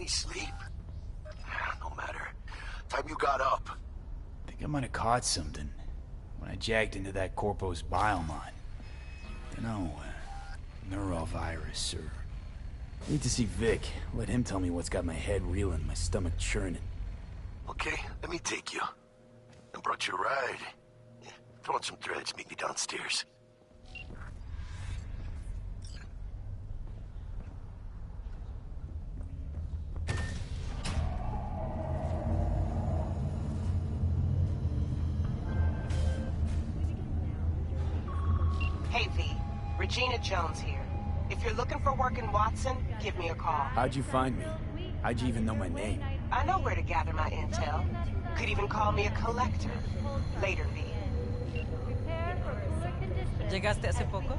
any sleep? No matter. Time you got up. I think I might have caught something when I jacked into that Corpo's biomon. You know, neurovirus, or... Need to see Vic. Let him tell me what's got my head reeling, my stomach churning. Okay, let me take you. I brought you a ride. Yeah, throw on some threads, meet me downstairs. Hey, V. Regina Jones here. If you're looking for work in Watson, give me a call. How'd you find me? How'd you even know my name? I know where to gather my intel. Could even call me a collector. Later, V. ¿Llegaste hace poco?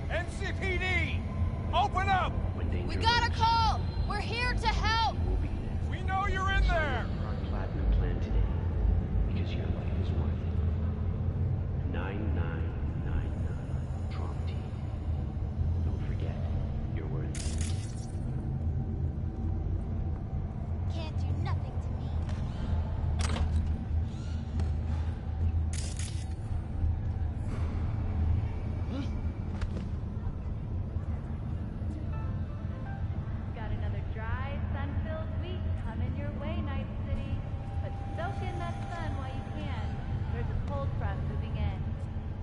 NCPD! Open up! We got a call! We're here to help! We know you're in there! Platinum plan today, because your life is worth it. 9999 Trump team. Don't forget, you're worth it. Can't do nothing to me. Got another dry, sun-filled week coming your way, Night City. But soak in that sun while you can. There's a cold front moving in.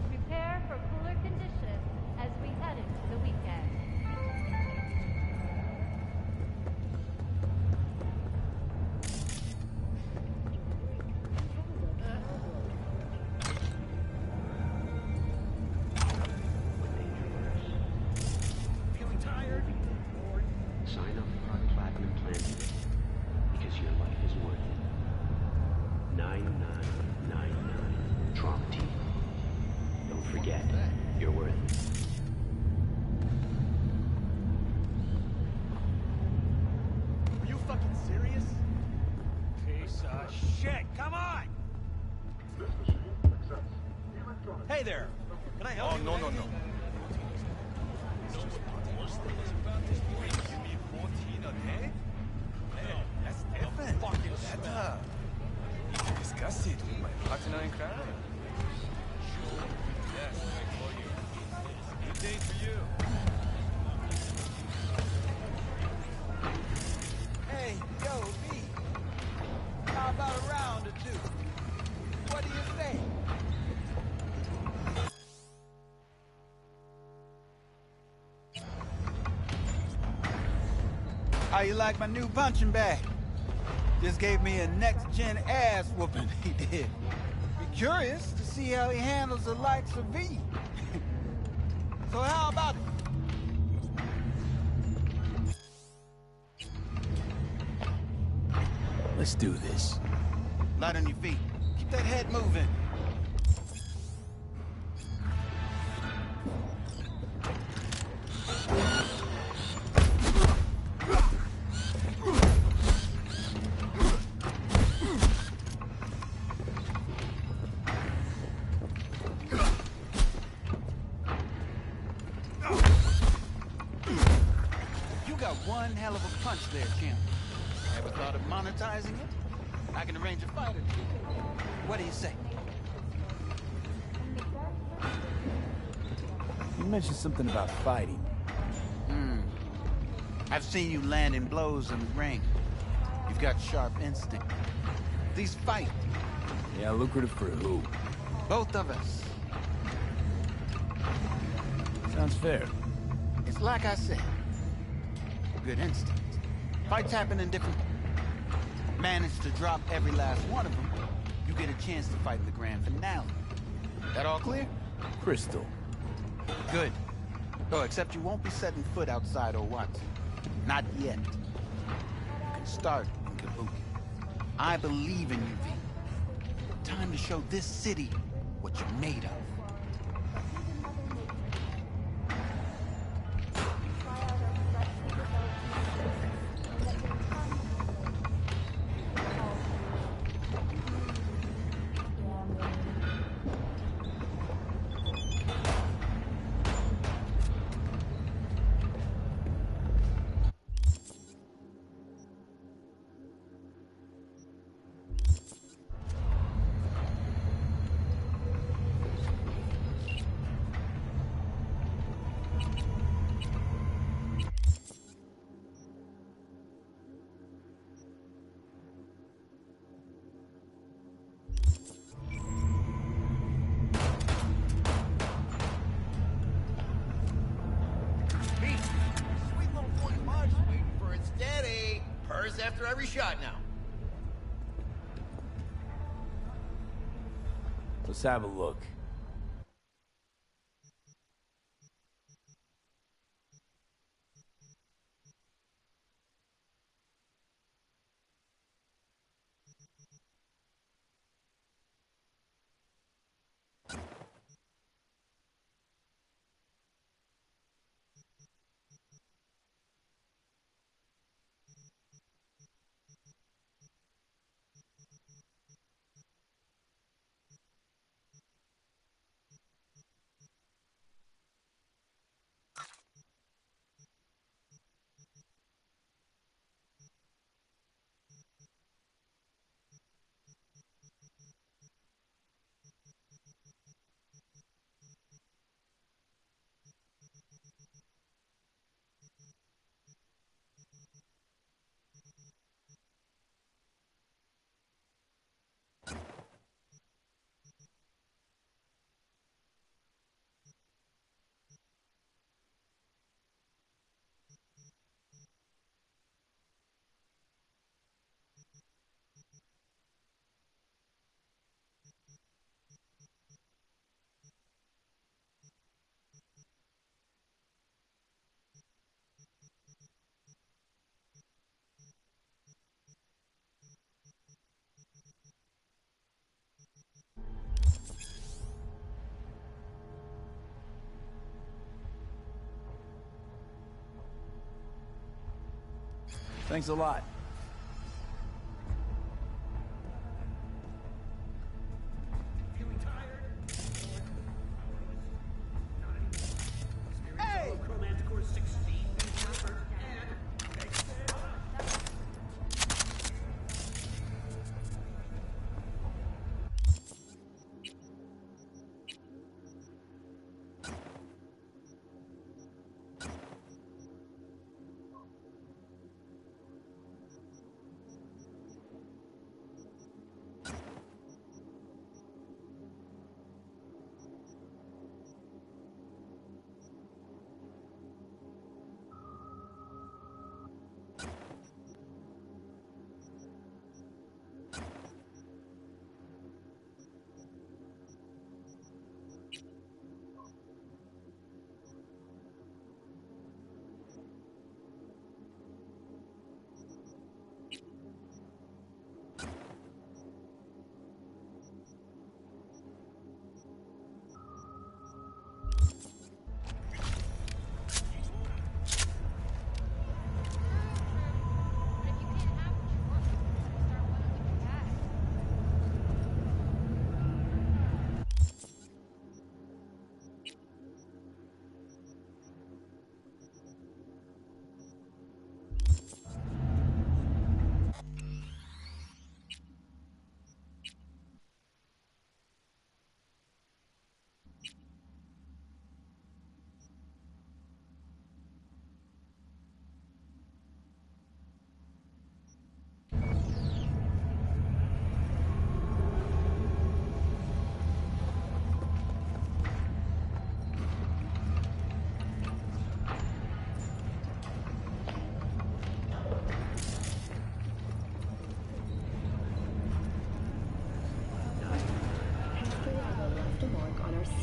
Prepare for cooler conditions as we head into the weekend. Feeling tired? Sign up for our Platinum plan today, because your life is worth it. 9999 Trump team. Don't forget, you're worth it. Are you fucking serious? Piece of shit! Come on! Hey there! Can I help you? Oh, no. You mean 14 a day? Hey, that's different. Fucking better. Discuss it with my partner in crime. Yes, I call you. Good day for you. Hey, yo, V. How about a round or two? What do you say? How you like my new punching bag? Just gave me a next-gen ass whooping, he did. Be curious to see how he handles the likes of V. So how about it? Let's do this. Light on your feet. Keep that head moving. You got one hell of a punch there, champ. Ever thought of monetizing it? I can arrange a fight or two. What do you say? You mentioned something about fighting. I've seen you landing blows in the ring. You've got sharp instinct. These fight. Yeah, lucrative for who? Both of us. Sounds fair. It's like I said. Good instinct. Fights happen in different... Manage to drop every last one of them, you get a chance to fight in the grand finale. That all clear? Crystal. Good. Oh, except you won't be setting foot outside or Watson. Not yet. You can start in Kabuki. I believe in you, V. Time to show this city what you're made of. every shot now. Let's have a look. Thanks a lot.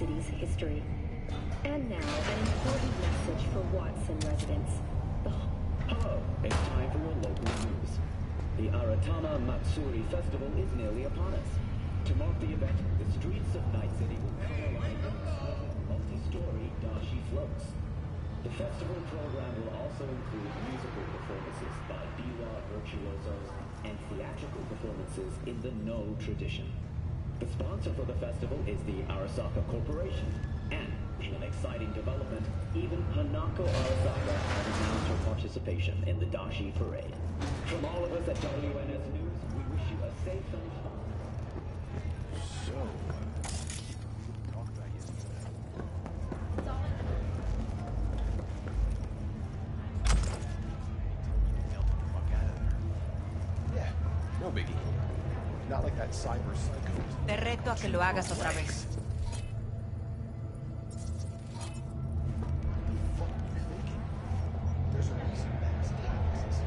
city's history. And now, an important message for Watson residents. Hello, it's time for your local news. The Aratama Matsuri Festival is nearly upon us. To mark the event, the streets of Night City will color lined in multi-story dashi floats. The festival program will also include musical performances by biwa virtuosos and theatrical performances in the No tradition. The sponsor for the festival is the Arasaka Corporation, and in an exciting development, even Hanako Arasaka has announced her participation in the Dashi Parade. From all of us at WNS News, we wish you a safe finish. So, talk about yesterday. Yeah, no biggie. Not like that cyber psycho. Te reto a que lo hagas otra vez. There's a reason Max taxes.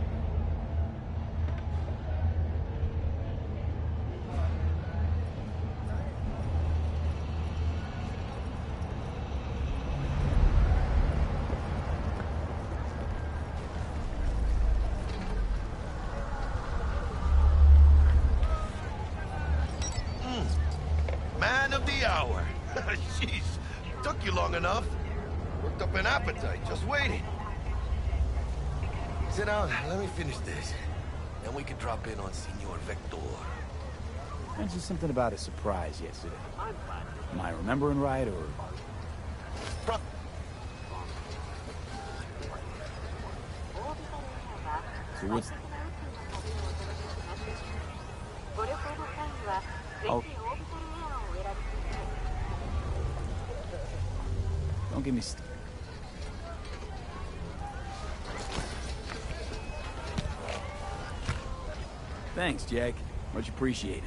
happy hour. Jeez, took you long enough. Worked up an appetite, just waiting. Sit down, let me finish this. Then we can drop in on Senor Vector. Mentioned something about a surprise yesterday. Am I remembering right, or...? So what's... Oh. Don't give me... Thanks, Jack. Much appreciated.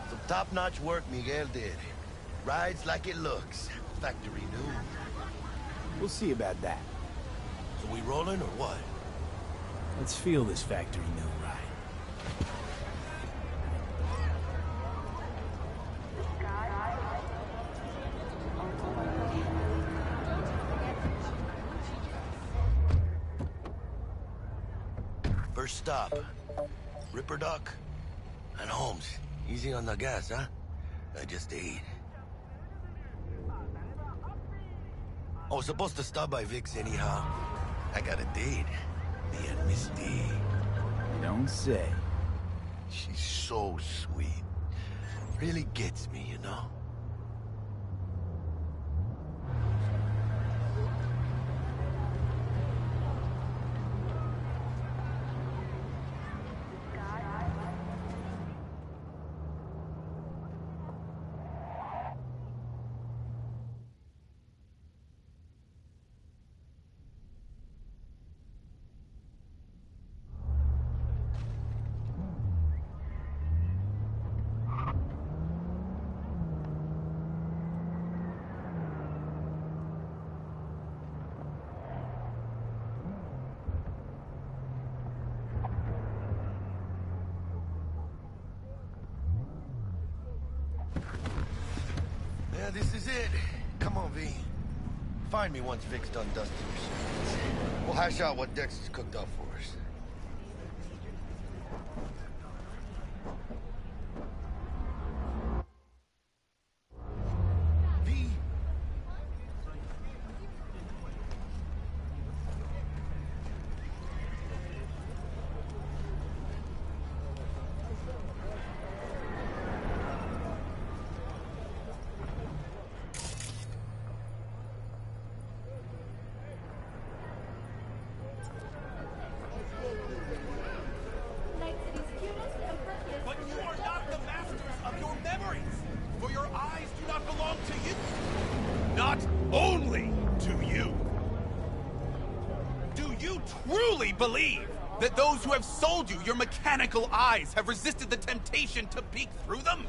Some top-notch work Miguel did. Rides like it looks. Factory new. We'll see about that. So we rolling or what? Let's feel this factory new ride. First stop. Ripper Dock and Holmes. Easy on the gas, huh? I just ate. I was supposed to stop by Vic's anyhow. I got a date. Me and Misty. Don't say. She's so sweet. Really gets me, you know? Yeah, this is it. Come on, V. Find me once Vic's done dusting her shit. We'll hash out what Dex has cooked up for us. Believe that those who have sold you your mechanical eyes have resisted the temptation to peek through them?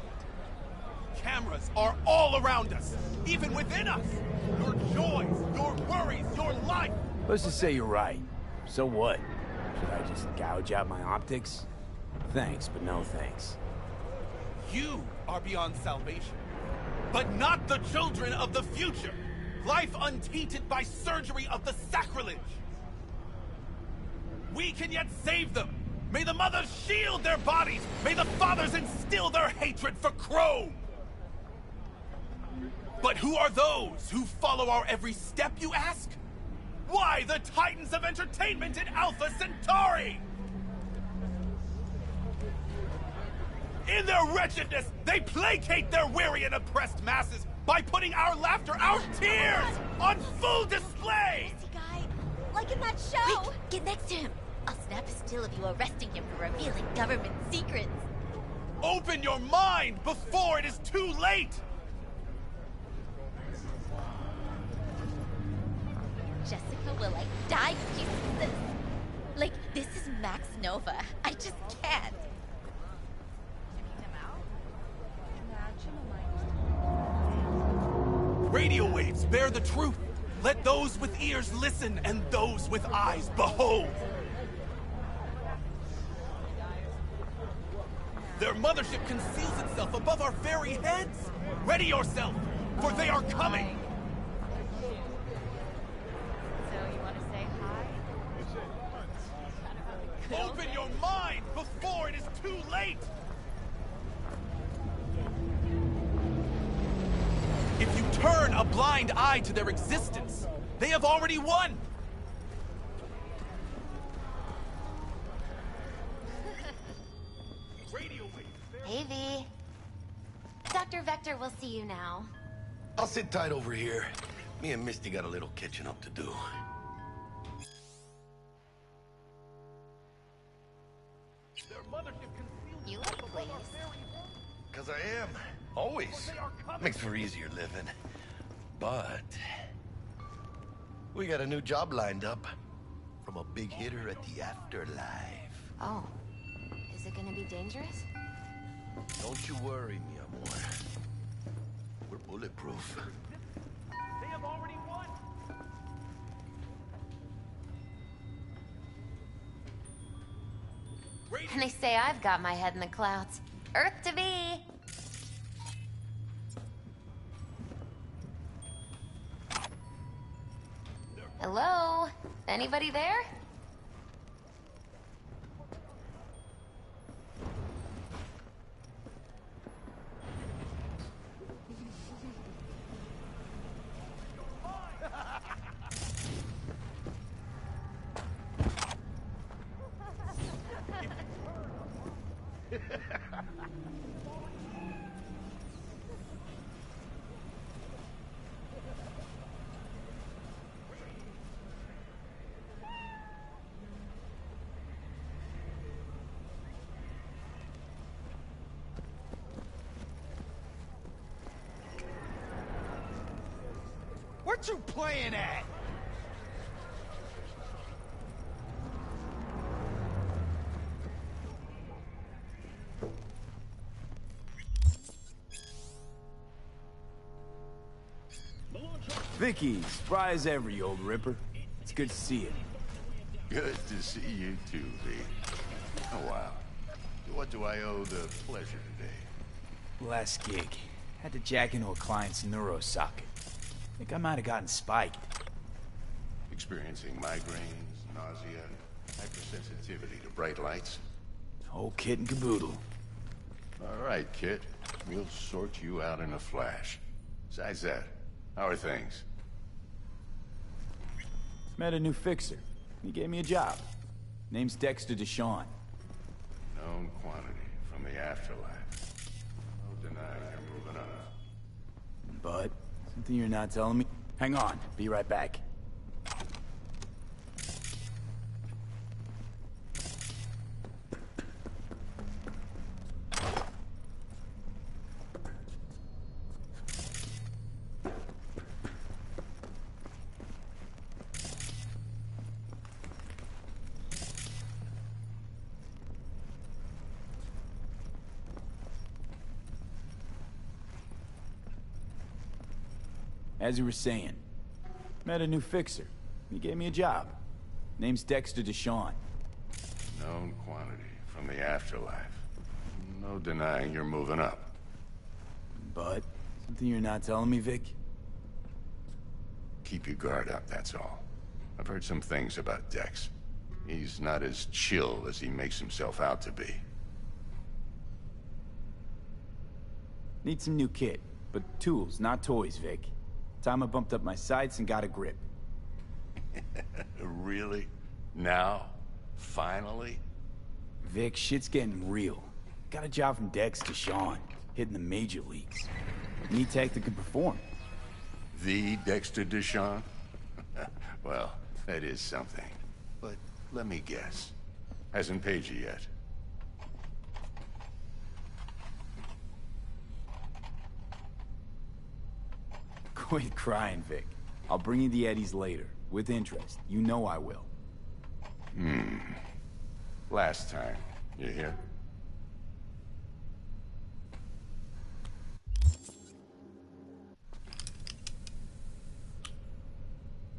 Cameras are all around us, even within us. Your joys, your worries, your life. Let's just say you're right. So what? Should I just gouge out my optics? Thanks, but no thanks. You are beyond salvation, but not the children of the future. Life untainted by surgery of the sacrilege. We can yet save them! May the mothers shield their bodies! May the fathers instill their hatred for Chrome! But who are those who follow our every step, you ask? Why the titans of entertainment in Alpha Centauri? In their wretchedness, they placate their weary and oppressed masses by putting our laughter, our tears, on full display! Guy, like in that show! Quick, get next to him! I'll snap a still of you arresting him for revealing government secrets. Open your mind before it is too late! Jessica will, like, die if she sees this. Like, this is Max Nova. I just can't. Radio waves bear the truth. Let those with ears listen and those with eyes behold. Their mothership conceals itself above our very heads. Ready yourself, for they are coming. So you want to say hi? right! If you turn a blind eye to their existence, they have already won! Hey, V. Dr. Vector will see you now. I'll sit tight over here. Me and Misty got a little catching up to do. You look pleased. Cause I am. Always. Makes for easier living. But... we got a new job lined up. From a big hitter at the afterlife. Oh. Is it gonna be dangerous? Don't you worry, mi amor. We're bulletproof. They have already won! And they say I've got my head in the clouds. Earth to be! Hello? Anybody there? What you playing at? Vicky, spry as ever, you old ripper. It's good to see you. Good to see you too, V. Oh, wow. What do I owe the pleasure today? Last gig. Had to jack into a client's neuro socket. Think I might have gotten spiked. Experiencing migraines, nausea, hypersensitivity to bright lights? Whole kit and caboodle. All right, kid. We'll sort you out in a flash. Besides that, how are things? Met a new fixer. He gave me a job. Name's Dexter Deshawn. Known quantity from the afterlife. No denying you're moving up. But, something you're not telling me? Hang on, be right back. As you were saying, met a new fixer. He gave me a job. Name's Dexter Deshawn. Known quantity from the afterlife. No denying you're moving up. But, something you're not telling me, Vic? Keep your guard up, that's all. I've heard some things about Dex. He's not as chill as he makes himself out to be. Need some new kit, but tools, not toys, Vic. Time I bumped up my sights and got a grip. Really? Now? Finally? Vic, shit's getting real. Got a job from Dex Deshawn, hitting the major leagues. Need tech that can perform. The Dexter Deshawn? Well, that is something. But let me guess. Hasn't paid you yet. Quit crying, Vic. I'll bring you the eddies later, with interest. You know I will. Last time. You hear?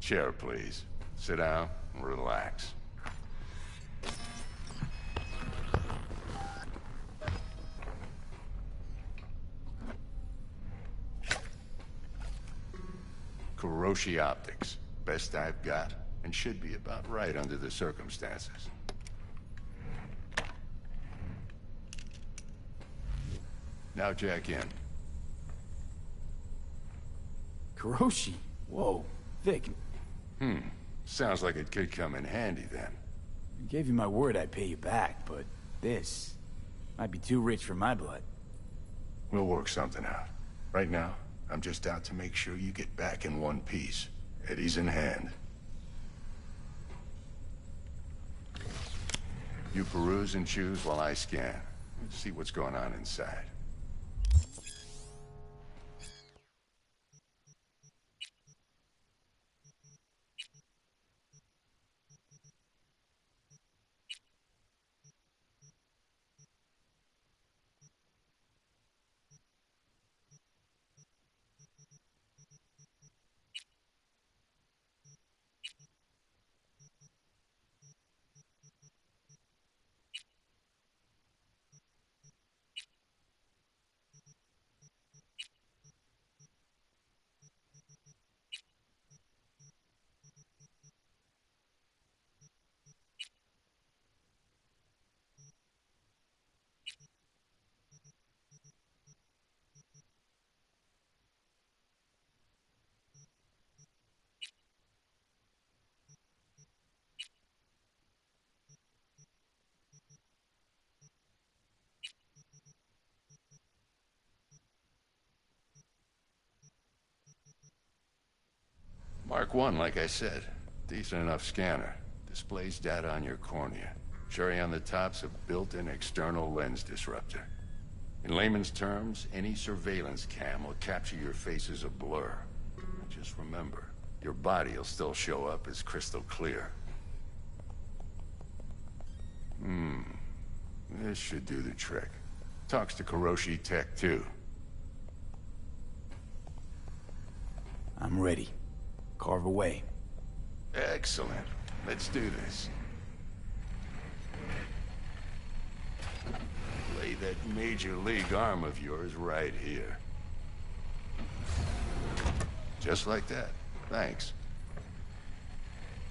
Chair, please. Sit down and relax. Kuroshi Optics. Best I've got, and should be about right under the circumstances. Now jack in. Kuroshi? Whoa. Vic. Sounds like it could come in handy then. I gave you my word I'd pay you back, but this might be too rich for my blood. We'll work something out. Right now, I'm just out to make sure you get back in one piece. Eddie's in hand. You peruse and choose while I scan. Let's see what's going on inside. Mark 1, like I said. Decent enough scanner. Displays data on your cornea. Cherry on the top's a built-in external lens disruptor. In layman's terms, any surveillance cam will capture your face as a blur. And just remember, your body will still show up as crystal clear. This should do the trick. Talks to Kuroshi Tech, too. I'm ready. Carve away. Excellent. Let's do this. Lay that major league arm of yours right here. Just like that. Thanks.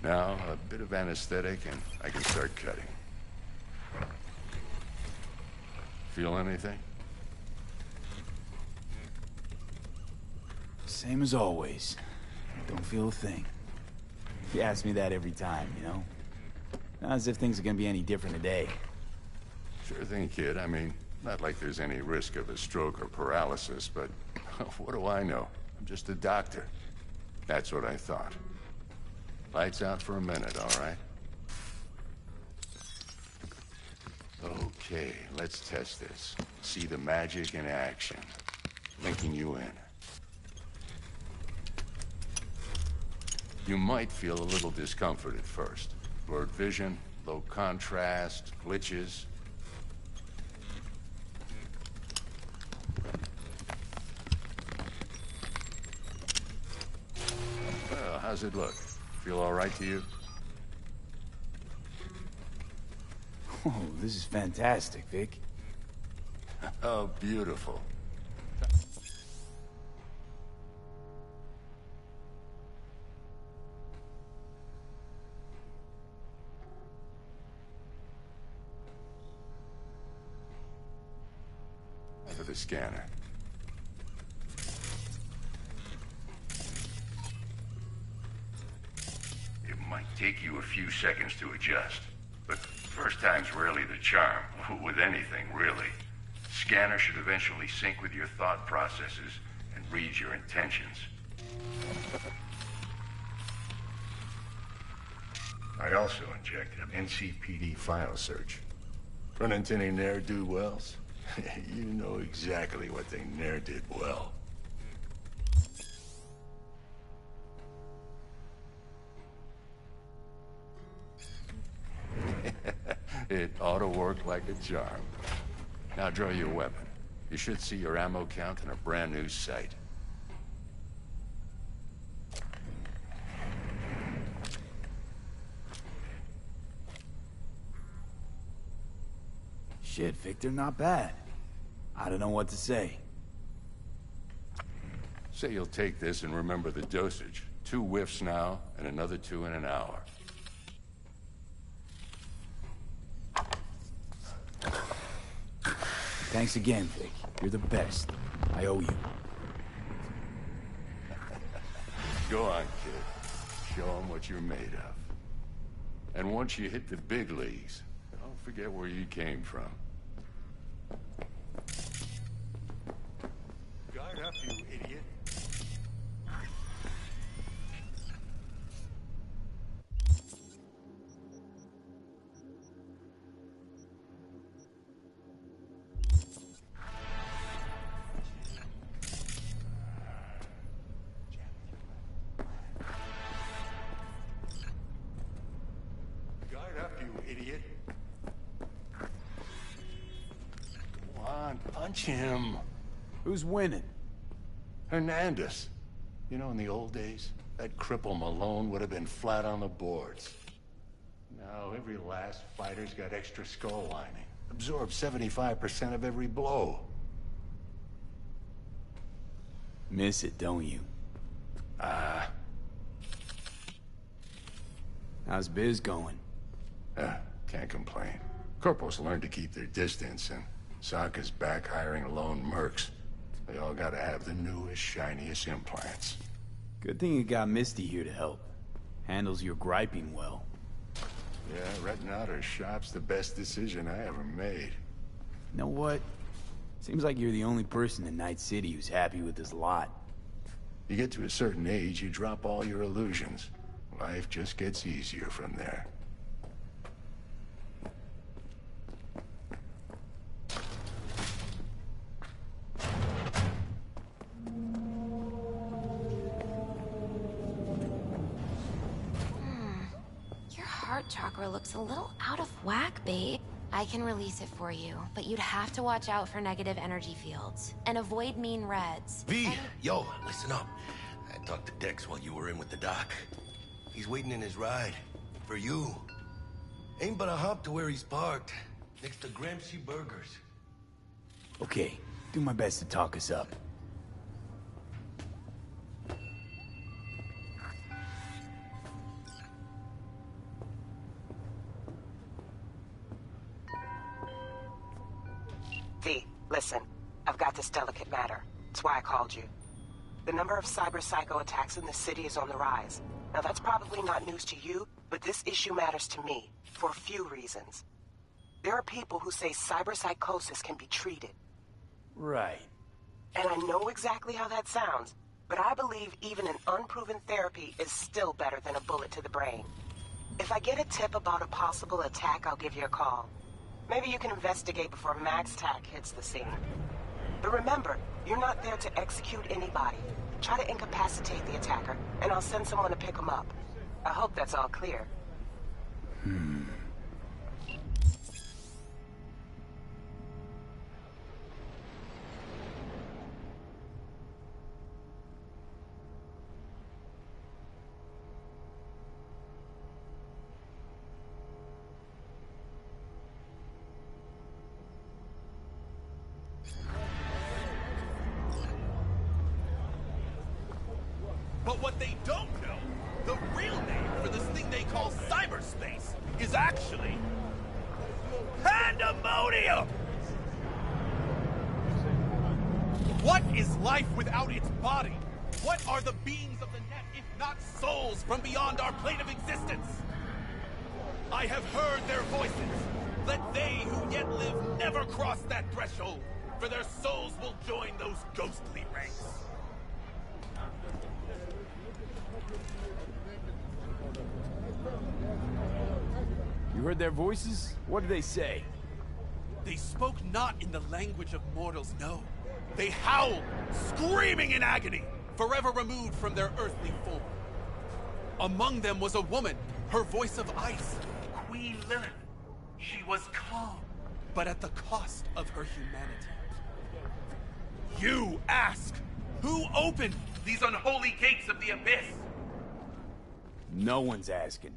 Now, a bit of anesthetic and I can start cutting. Feel anything? Same as always. Don't feel a thing. You ask me that every time, you know? Not as if things are gonna be any different today. Sure thing, kid. I mean, not like there's any risk of a stroke or paralysis, but what do I know? I'm just a doctor. That's what I thought. Lights out for a minute, all right? Okay, let's test this. See the magic in action. Linking you in. You might feel a little discomfort at first. Blurred vision, low contrast, glitches. Well, how's it look? Feel all right to you? Oh, this is fantastic, Vic. Oh, beautiful. For the scanner. It might take you a few seconds to adjust, but first time's rarely the charm, with anything, really. Scanner should eventually sync with your thought processes and read your intentions. I also injected an NCPD file search. Run into any ne'er-do-wells? You know exactly what they ne'er did well. It ought to work like a charm. Now draw your weapon. You should see your ammo count in a brand new sight. Shit, Victor, not bad. I don't know what to say. Say you'll take this and remember the dosage. 2 whiffs now, and another 2 in an hour. Thanks again, Vic. You're the best. I owe you. Go on, kid. Show them what you're made of. And once you hit the big leagues, don't forget where you came from. Guard up, you idiot. Guard up, you idiot. Come on, punch him. Who's winning? Hernandez. You know, in the old days, that cripple Malone would have been flat on the boards. Now, every last fighter's got extra skull lining. Absorbs 75% of every blow. Miss it, don't you? How's biz going? Can't complain. Corporals learn to keep their distance, and Sokka's back hiring lone mercs. They all gotta have the newest, shiniest implants. Good thing you got Misty here to help. Handles your griping well. Yeah, renting out her shop's the best decision I ever made. You know what? Seems like you're the only person in Night City who's happy with this lot. You get to a certain age, you drop all your illusions. Life just gets easier from there. Your heart chakra looks a little out of whack, babe. I can release it for you, but you'd have to watch out for negative energy fields and avoid mean reds. V, yo, listen up. I talked to Dex while you were in with the doc. He's waiting in his ride. For you. Ain't but a hop to where he's parked. Next to Gramsci Burgers. Okay, do my best to talk us up. V, listen. I've got this delicate matter. That's why I called you. The number of cyber-psycho attacks in the city is on the rise. Now, that's probably not news to you, but this issue matters to me, for a few reasons. There are people who say cyberpsychosis can be treated. Right. And I know exactly how that sounds, but I believe even an unproven therapy is still better than a bullet to the brain. If I get a tip about a possible attack, I'll give you a call. Maybe you can investigate before Max Tack hits the scene. But remember, you're not there to execute anybody. Try to incapacitate the attacker, and I'll send someone to pick him up. I hope that's all clear. But what they don't know, the real name for this thing they call cyberspace is actually pandemonium! What is life without its body? What are the beings of the net if not souls from beyond our plane of existence? I have heard their voices. Let they who yet live never cross that threshold, for their souls will join those ghostly ranks. You heard their voices? What did they say? They spoke not in the language of mortals, no. They howled, screaming in agony, forever removed from their earthly form. Among them was a woman, her voice of ice, Queen Lilith. She was calm, but at the cost of her humanity. You ask, who opened these unholy gates of the abyss? No one's asking.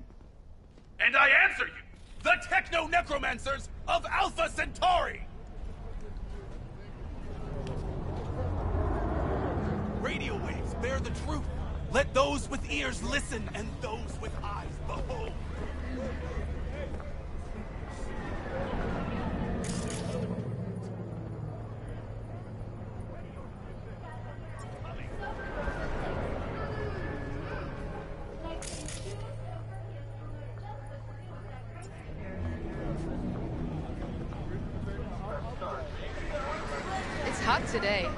And I answer you, the techno-necromancers of Alpha Centauri! Radio waves bear the truth. Let those with ears listen, and those with eyes behold. today.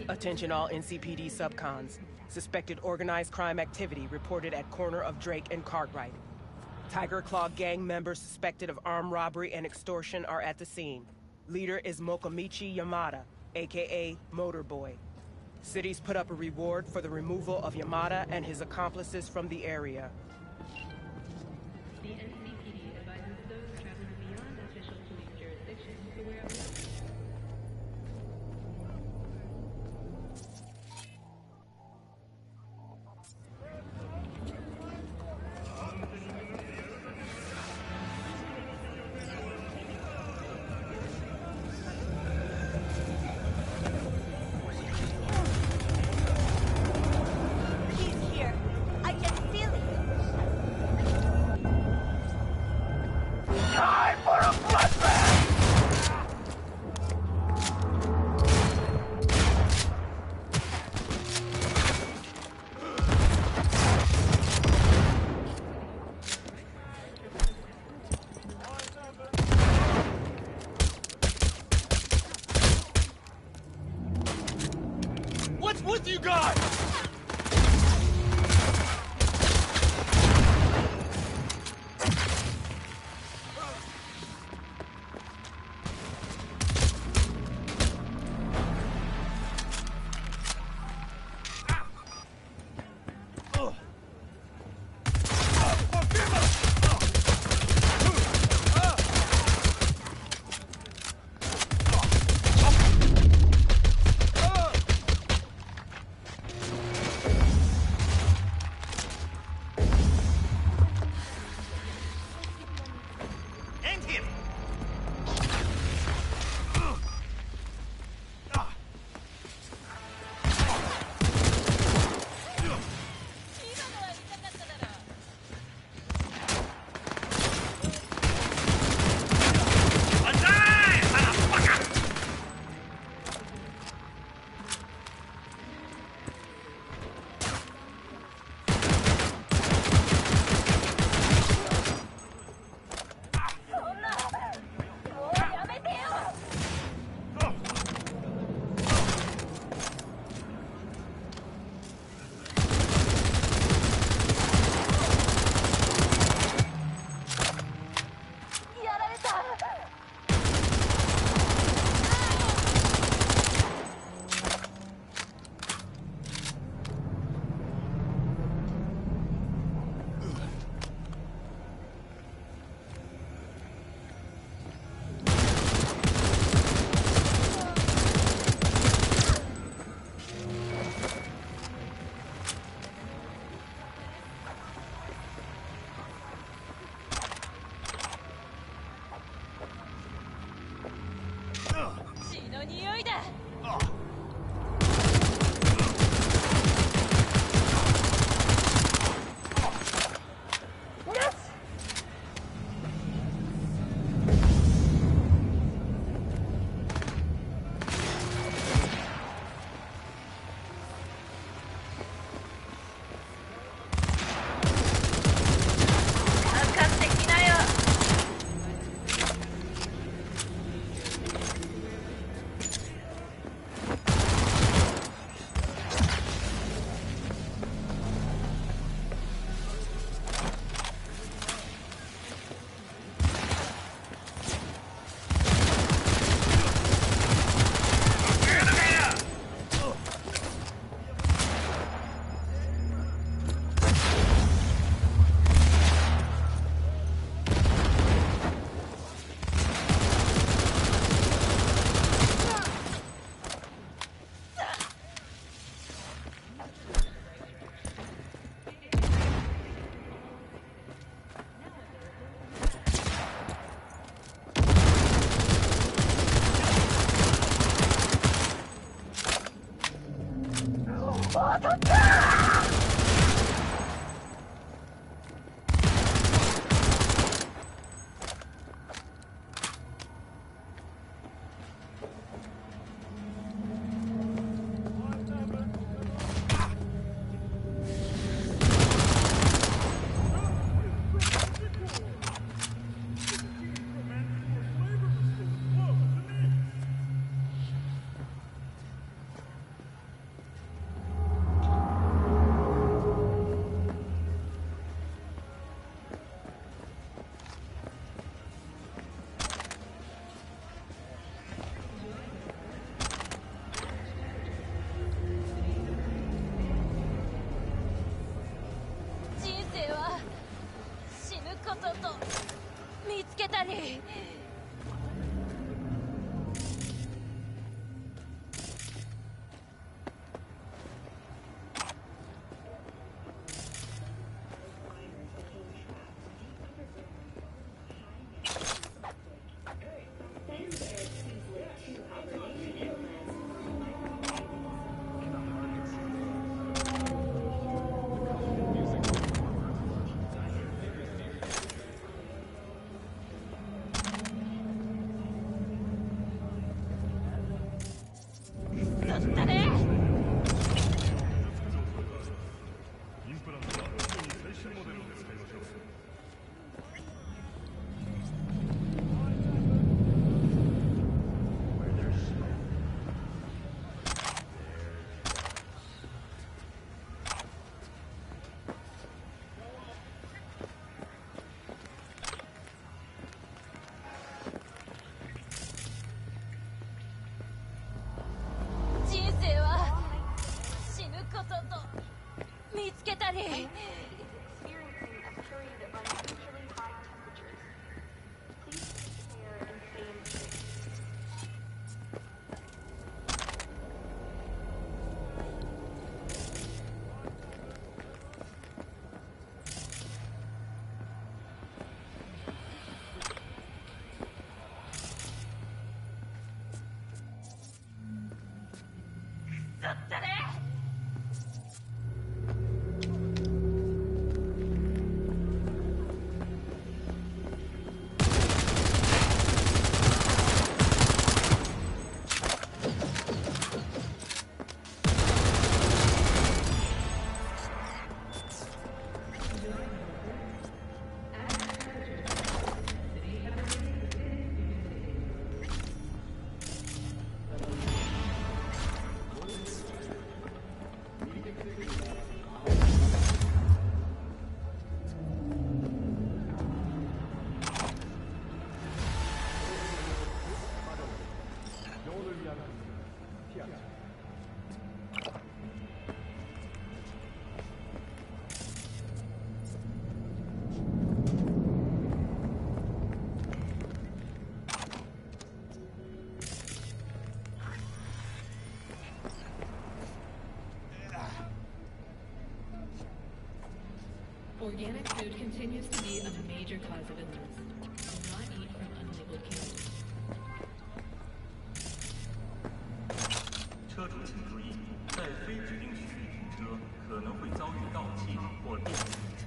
Attention all NCPD subcons. Suspected organized crime activity reported at corner of Drake and Cartwright. Tiger Claw gang members suspected of armed robbery and extortion are at the scene. Leader is Mokomichi Yamada, aka Motorboy. City's put up a reward for the removal of Yamada and his accomplices from the area. The NCPD advises those traveling beyond official police jurisdiction to wear a mask. He's here. I can feel it. ことと見つけたり。人生は死ぬことと見つけたり。Organic food continues to be a major cause of illness. Do not eat from unlabeled cans. 车主请注意，在非指定区域停车可能会遭遇盗窃或电子袭击。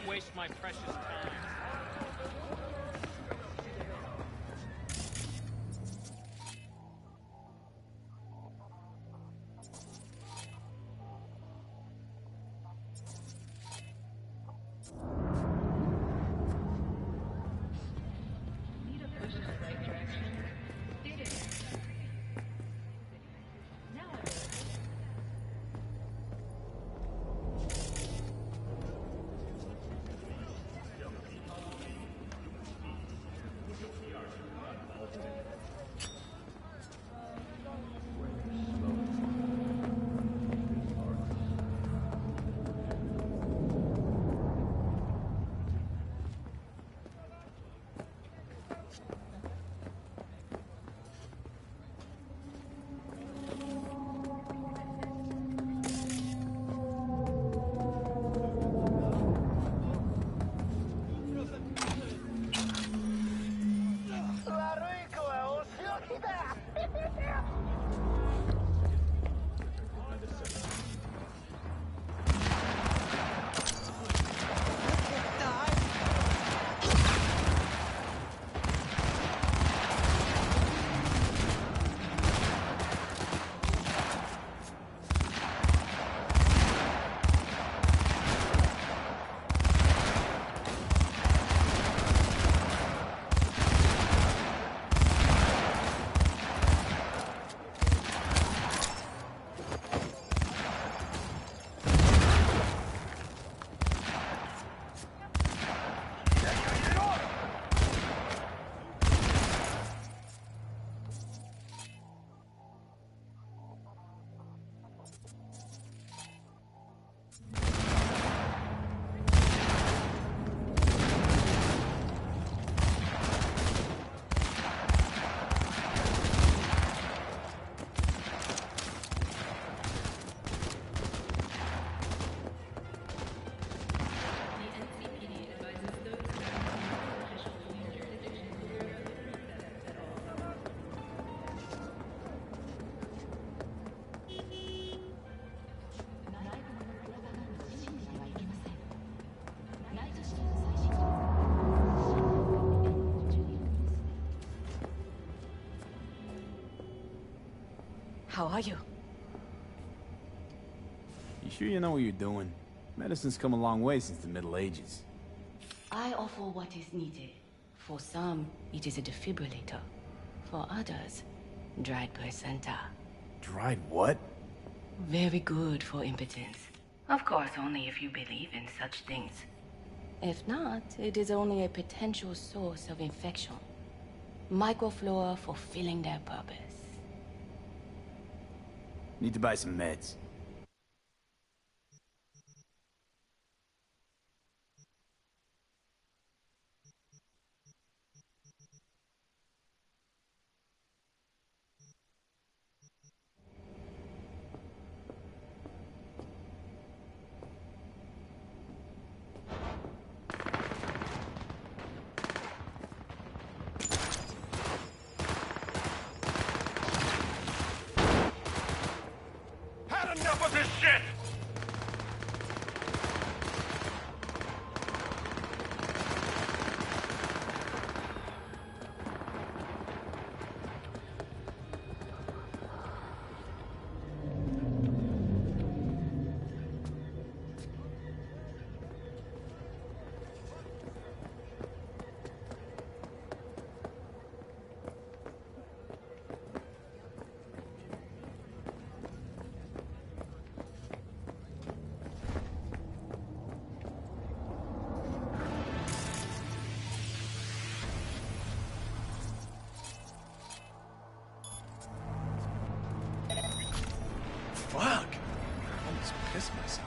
Don't waste my precious time. How are you? You sure you know what you're doing? Medicine's come a long way since the Middle Ages. I offer what is needed. For some, it is a defibrillator. For others, dried placenta. Dried what? Very good for impotence. Of course, only if you believe in such things. If not, it is only a potential source of infection. Microflora fulfilling their purpose. Need to buy some meds. Enough of this shit! Fuck! I almost pissed myself.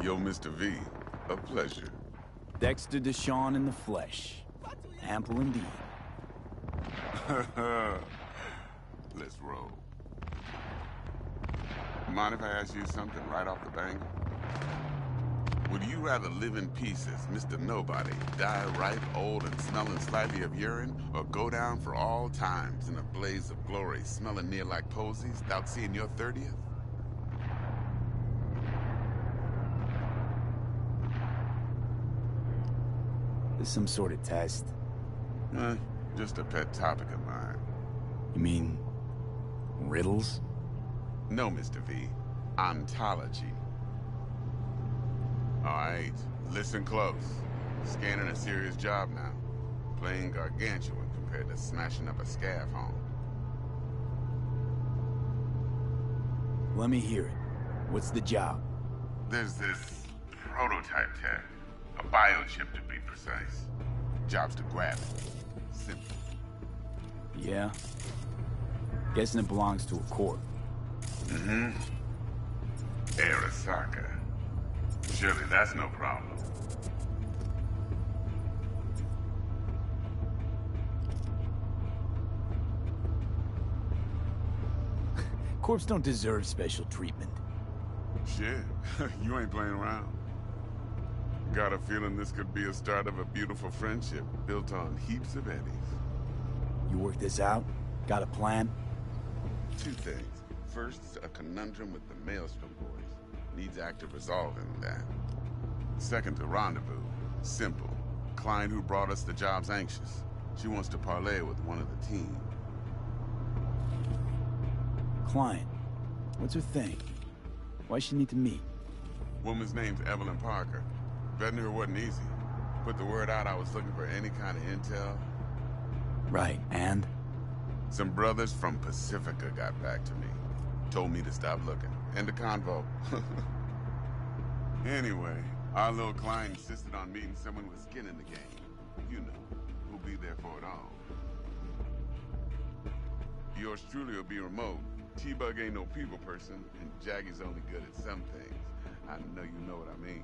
Yo, Mr. V, a pleasure. Dexter Deshawn in the flesh. Ample indeed. Let's roll. Mind if I ask you something right off the bang? Would you rather live in peace as Mr. Nobody, die ripe, old, and smelling slightly of urine, or go down for all times in a blaze of glory, smelling near like posies, without seeing your 30th? This some sort of test? Just a pet topic of mine. You mean... riddles? No, Mr. V. Ontology. Alright, listen close. Scanning a serious job now. Playing gargantuan compared to smashing up a scav home. Let me hear it. What's the job? There's this prototype tech. A biochip, to be precise. Job's to grab it. Simple. Yeah? Guessing it belongs to a corp. Mm-hmm. Arasaka. Surely that's no problem. Corps don't deserve special treatment. Shit, you ain't playing around. Got a feeling this could be a start of a beautiful friendship built on heaps of eddies. You work this out? Got a plan? Two things. First, a conundrum with the Maelstrom boys. Needs active resolving that. Second, a rendezvous. Simple. Client who brought us the job's anxious. She wants to parlay with one of the team. Client? What's her thing? Why's she need to meet? Woman's name's Evelyn Parker. Vetting her wasn't easy. Put the word out I was looking for any kind of intel. Right, and? Some brothers from Pacifica got back to me. Told me to stop looking. End of convo. Anyway, our little client insisted on meeting someone with skin in the game. You know, who'll be there for it all. Yours truly will be remote. T-Bug ain't no people person, and Jaggy's only good at some things. I know you know what I mean.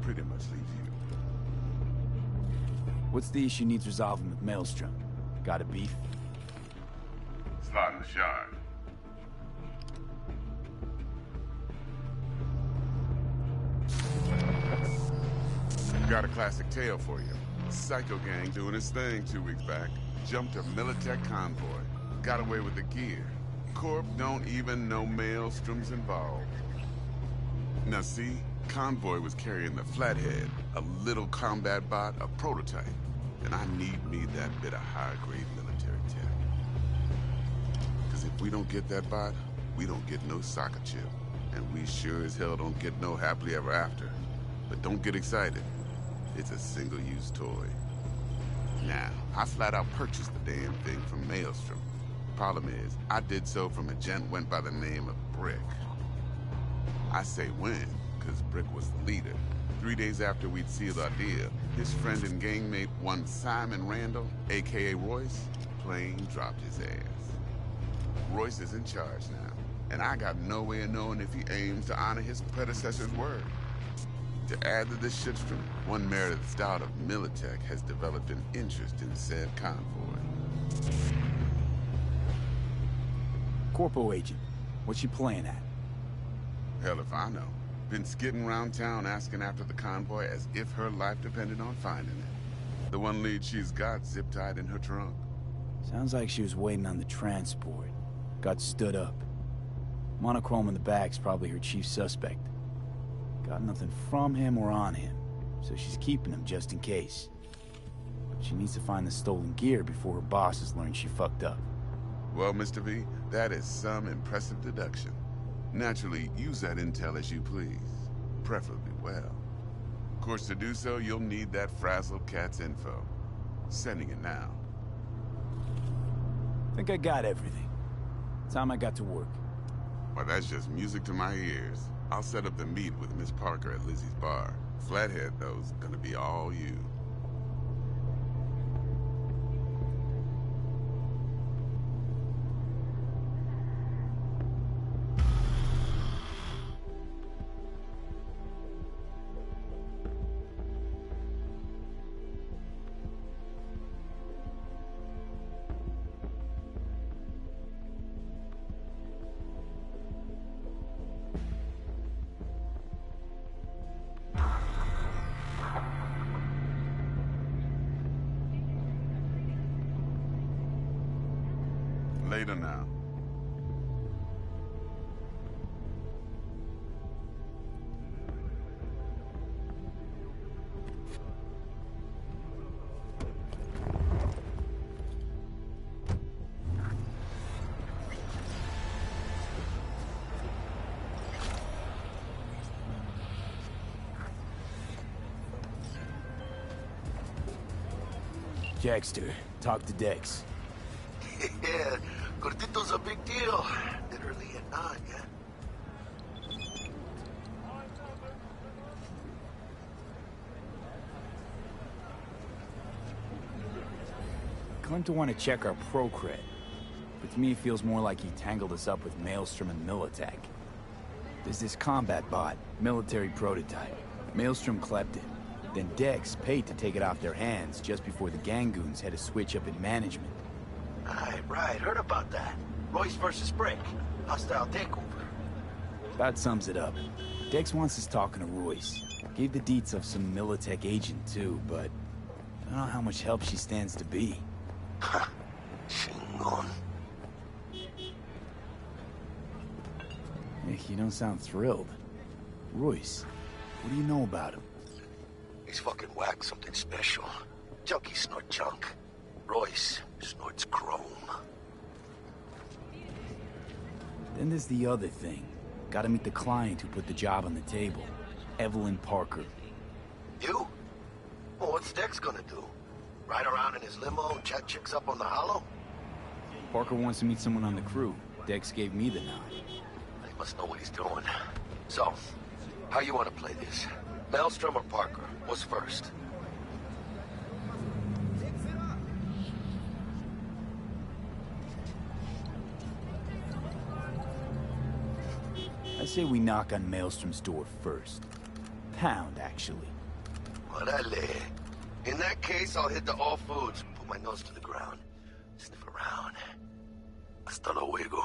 Pretty much leaves you. What's the issue needs resolving with Maelstrom? Got a beef? Slot in the shard. Got a classic tale for you. Psycho gang doing his thing 2 weeks back. Jumped a Militech convoy. Got away with the gear. Corp don't even know Maelstrom's involved. Now see, convoy was carrying the Flathead, a little combat bot, a prototype. And I need me that bit of high-grade military tech. Because if we don't get that bot, we don't get no soccer chip. And we sure as hell don't get no happily ever after. But don't get excited. It's a single-use toy. Now, I flat out purchased the damn thing from Maelstrom. Problem is, I did so from a gent went by the name of Brick. I say when, because Brick was the leader. 3 days after we'd sealed our deal, his friend and gangmate, one Simon Randall, a.k.a. Royce, plain dropped his ass. Royce is in charge now, and I got no way of knowing if he aims to honor his predecessor's word. To add to this shitstrom, one Meredith Stout of Militech has developed an interest in said convoy. Corpo agent, what's she playing at? Hell if I know. Been skidding around town asking after the convoy as if her life depended on finding it. The one lead she's got zip-tied in her trunk. Sounds like she was waiting on the transport. Got stood up. Monochrome in the back's probably her chief suspect. Got nothing from him or on him, so she's keeping him just in case. But she needs to find the stolen gear before her bosses learn she fucked up. Well, Mr. V, that is some impressive deduction. Naturally, use that intel as you please. Preferably well. Of course, to do so, you'll need that frazzled cat's info. Sending it now. Think I got everything. Time I got to work. Well, that's just music to my ears. I'll set up the meet with Miss Parker at Lizzie's bar. Flathead, though's gonna be all you. Later now. Jackster, talk to Dex. Yeah, Gordito's a big deal. Literally and not, yeah. Claimed to want to check our pro cred, but to me it feels more like he tangled us up with Maelstrom and Militech. There's this combat bot, military prototype. Maelstrom clept it. Then Dex paid to take it off their hands just before the Gangoons had a switch up in management. Right, heard about that. Royce versus Brick. Hostile takeover. That sums it up. Dex wants us talking to Royce. Gave the deets of some Militech agent too, but I don't know how much help she stands to be. Chingon. You don't sound thrilled. Royce, what do you know about him? He's fucking whack, something special. Junkies snort junk. Royce snorts chrome. Then there's the other thing. Gotta meet the client who put the job on the table. Evelyn Parker. You? Well, what's Dex gonna do? Ride around in his limo and chat chicks up on the hollow? Parker wants to meet someone on the crew. Dex gave me the nod. He must know what he's doing. So, how you want to play this? Maelstrom or Parker? What's first? say we knock on Maelstrom's door first. Pound, actually. Orale. In that case, I'll hit the All Foods, put my nose to the ground, sniff around. Hasta luego.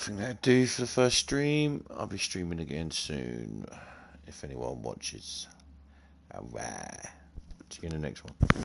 I think that'll do for the first stream. I'll be streaming again soon, if anyone watches. Alright, see you in the next one.